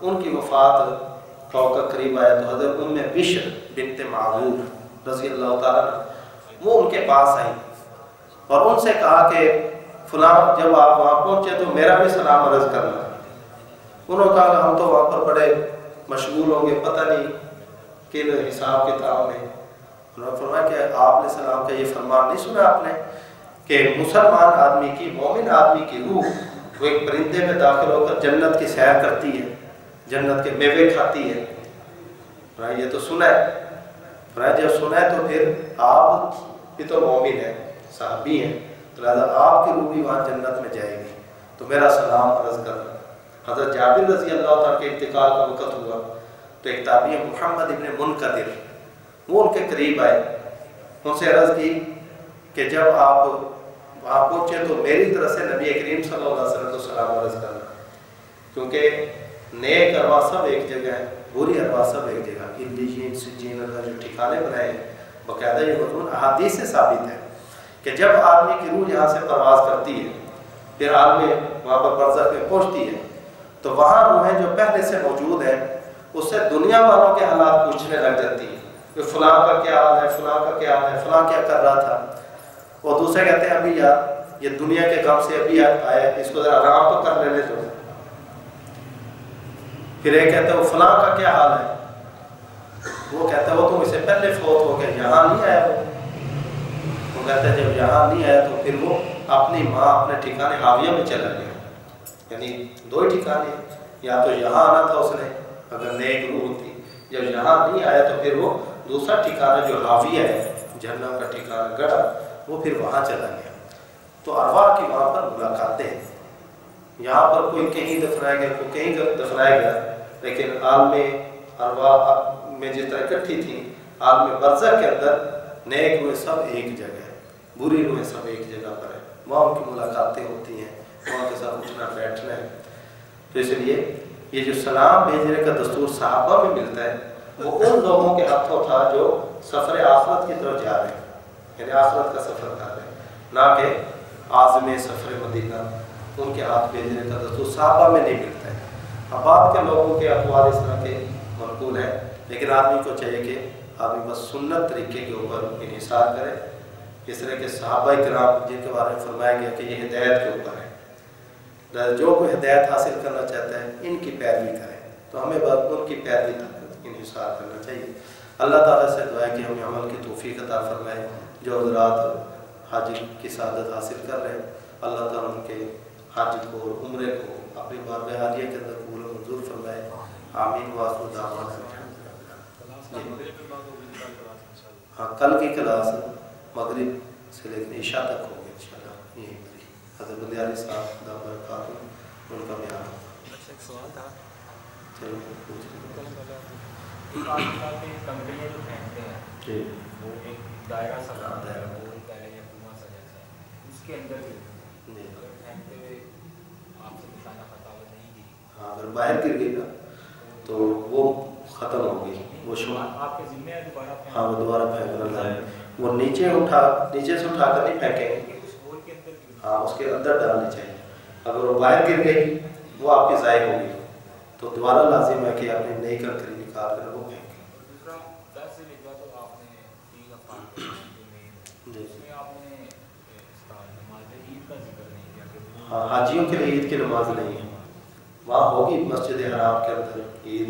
ان کی وفات کا قریب آیا تو حضرت ام بشر بنت معذور رضی اللہ تعالیٰ وہ ان کے پاس آئیں اور ان سے کہا کہ فلاں جب آپ وہاں پہنچے تو میرا بھی سلام عرض کرنا. انہوں نے کہا ہم تو وہاں پر بڑے مشغول ہوں گے، پتہ نہیں کہ حساب کتاب میں. انہوں نے فرمایا کہ آپ نے سلام کا یہ فرمان نہیں سنا آپ نے کہ مسلمان آدمی کی، مومن آدمی کی روح وہ ایک پرندے میں داخل ہو کر جنت کی سیر کرتی ہے، جنت کے میوے کھاتی ہے. یہ تو سنا ہے، جب سنا ہے تو پھر آپ بھی تو مومن ہیں، صحابی ہیں، تو لہٰذا آپ کی روح بھی وہاں جنت میں جائے گی، تو میرا سلام عرض کرنا. حضرت جابر رضی اللہ تعالیٰ کے انتقال کا وقت ہوا تو ایک تابعی محمد ابن منقدر وہ ان کے قریب آئے، ان سے عرض کی کہ جب آپ وہاں پہنچے تو میری طرف سے نبی کریم صلی اللہ علیہ وسلم کو سلام عرض کرنا، کیونکہ نیک ارواح سب ایک جگہ ہے، بری ارواح سب ایک جگہ. علیین سجین اللہ جو ٹھکانے بنائے ہیں باقاعدہ یہ مضمون احادیث سے ثابت ہے کہ جب آدمی کی روح یہاں سے پرواز کرتی ہے پھر عالم وہاں پر برزخ میں پہنچتی ہے تو وہاں روحیں جو پہلے سے موجود ہیں اس سے دنیا والوں کے حالات پوچھنے لگ جاتی ہیں کہ فلاں کا کیا حال ہے، فلاں کا کیا حال ہے، فلاں کیا کر رہا تھا. اور دوسرے کہتے ہیں ابھی یار یہ دنیا کے غم سے ابھی آیا، اس کو ذرا آرام تو کر لینے دو. پھر ایک کہتے ہیں وہ فلاں کا کیا حال ہے، وہ کہتا ہے وہ تو اسے پہلے فوت ہو گیا، یہاں نہیں آیا. وہ کہتا ہے جب یہاں نہیں آیا تو پھر وہ اپنی ماں اپنے ٹھکانے حاویہ میں چلا گیا. یعنی دو ہی ٹھکانے، یا تو یہاں آنا تھا اس نے اگر نیک روح ہوتی، جب یہاں نہیں آیا تو پھر وہ دوسرا ٹھکانہ جو حاویہ ہے جہنم کا ٹھکانہ گڑھا وہ پھر وہاں چلا گیا. تو ارواح کی وہاں پر ملاقاتیں ہیں. یہاں پر کوئی کہیں دفنایا گیا، کوئی کہیں دفنایا گیا، لیکن عالم ارواح میں جس طرح اکٹھی تھیں عالم برزخ کے اندر نیک روحیں سب ایک جگہ ہے، بری روحیں سب ایک جگہ پر ہے. وہاں ان کی ملاقاتیں ہوتی ہیں، وہاں کے ساتھ اٹھنا بیٹھنا ہے. تو اس لیے یہ جو سلام بھیجنے کا دستور صحابہ میں ملتا ہے وہ ان لوگوں کے ہاتھوں تھا جو سفر آخرت کی طرف جا رہے ہیں، یعنی آخرت کا سفر کر رہے ہیں، نہ کہ عازم سفر مدینہ. ان کے ہاتھ بھیجنے کا دستور صحابہ میں نہیں ملتا ہے. بعد کے لوگوں کے اقوال اس طرح کے منقول ہیں، لیکن آدمی کو چاہیے کہ آدمی بس سنت طریقے کے اوپر انحصار کرے. اس طرح کے صحابہ کرام جن کے بارے میں فرمایا گیا کہ یہ ہدایت کے اوپر ہے، جو کوئی ہدایت حاصل کرنا چاہتا ہے ان کی پیروی کرے، تو ہمیں بس ان کی پیروی تک انحصار کرنا چاہیے. اللہ تعالیٰ سے دعا ہے کہ ہمیں عمل کی توفیق عطا فرمائے. جو حضرات حج کی سعادت حاصل کر رہے ہیں اللہ تعالیٰ ان کے حج کو اور عمرے کو اپنی بارگاہ عالیہ کے اندر قبول و منظور فرمائے. آمین. وآخر دعوانا. ہاں کل کی کلاس مغرب سے لے کر عشاء تک ہوگی انشاءاللہ. یہی حضرت بندیالی صاحب دا برکاتہ ان کا بیان ہوگا. ایک سوال تھا، چلو پوچھ کمپنیاں جو پھینکتے ہیں جی وہ ایک دائرہ سا بنتا ہے، وہ پہلے یا کنواں سا جیسا ہے، اس کے اندر جی اگر پھینکتے ہوئے آپ سے نشانہ خطاوت نہیں کی، ہاں اگر باہر گر گئی نا تو وہ ختم ہو گئی، وہ آپ کے ذمہ ہے دوبارہ پھینکنا. ہاں وہ دوبارہ پھینکنا ہے، وہ نیچے سے اٹھا کر نہیں پھینکیں گے، اس ہول کے اندر ہاں اس کے اندر ڈالنی چاہیے. اگر وہ باہر گر گئی وہ آپ کی ضائع ہوگی تو دوبارہ لازم ہے کہ آپ نے نئی کنکری نکال کر وہ پھینکیں. دوسرا 10 سے لے تو آپ نے عید افطار جی اس میں آپ نے اس کا نماز عید کا ذکر نہیں کیا کہ ہاں حاجیوں کے لیے عید کی نماز نہیں ہے. وہاں ہوگی مسجد حرام کے اندر عید،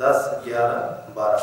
10, 11, 12।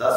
10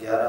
11,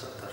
70।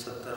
70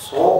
100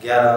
11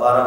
12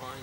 5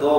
2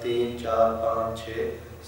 3, 4, 5, 6,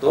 2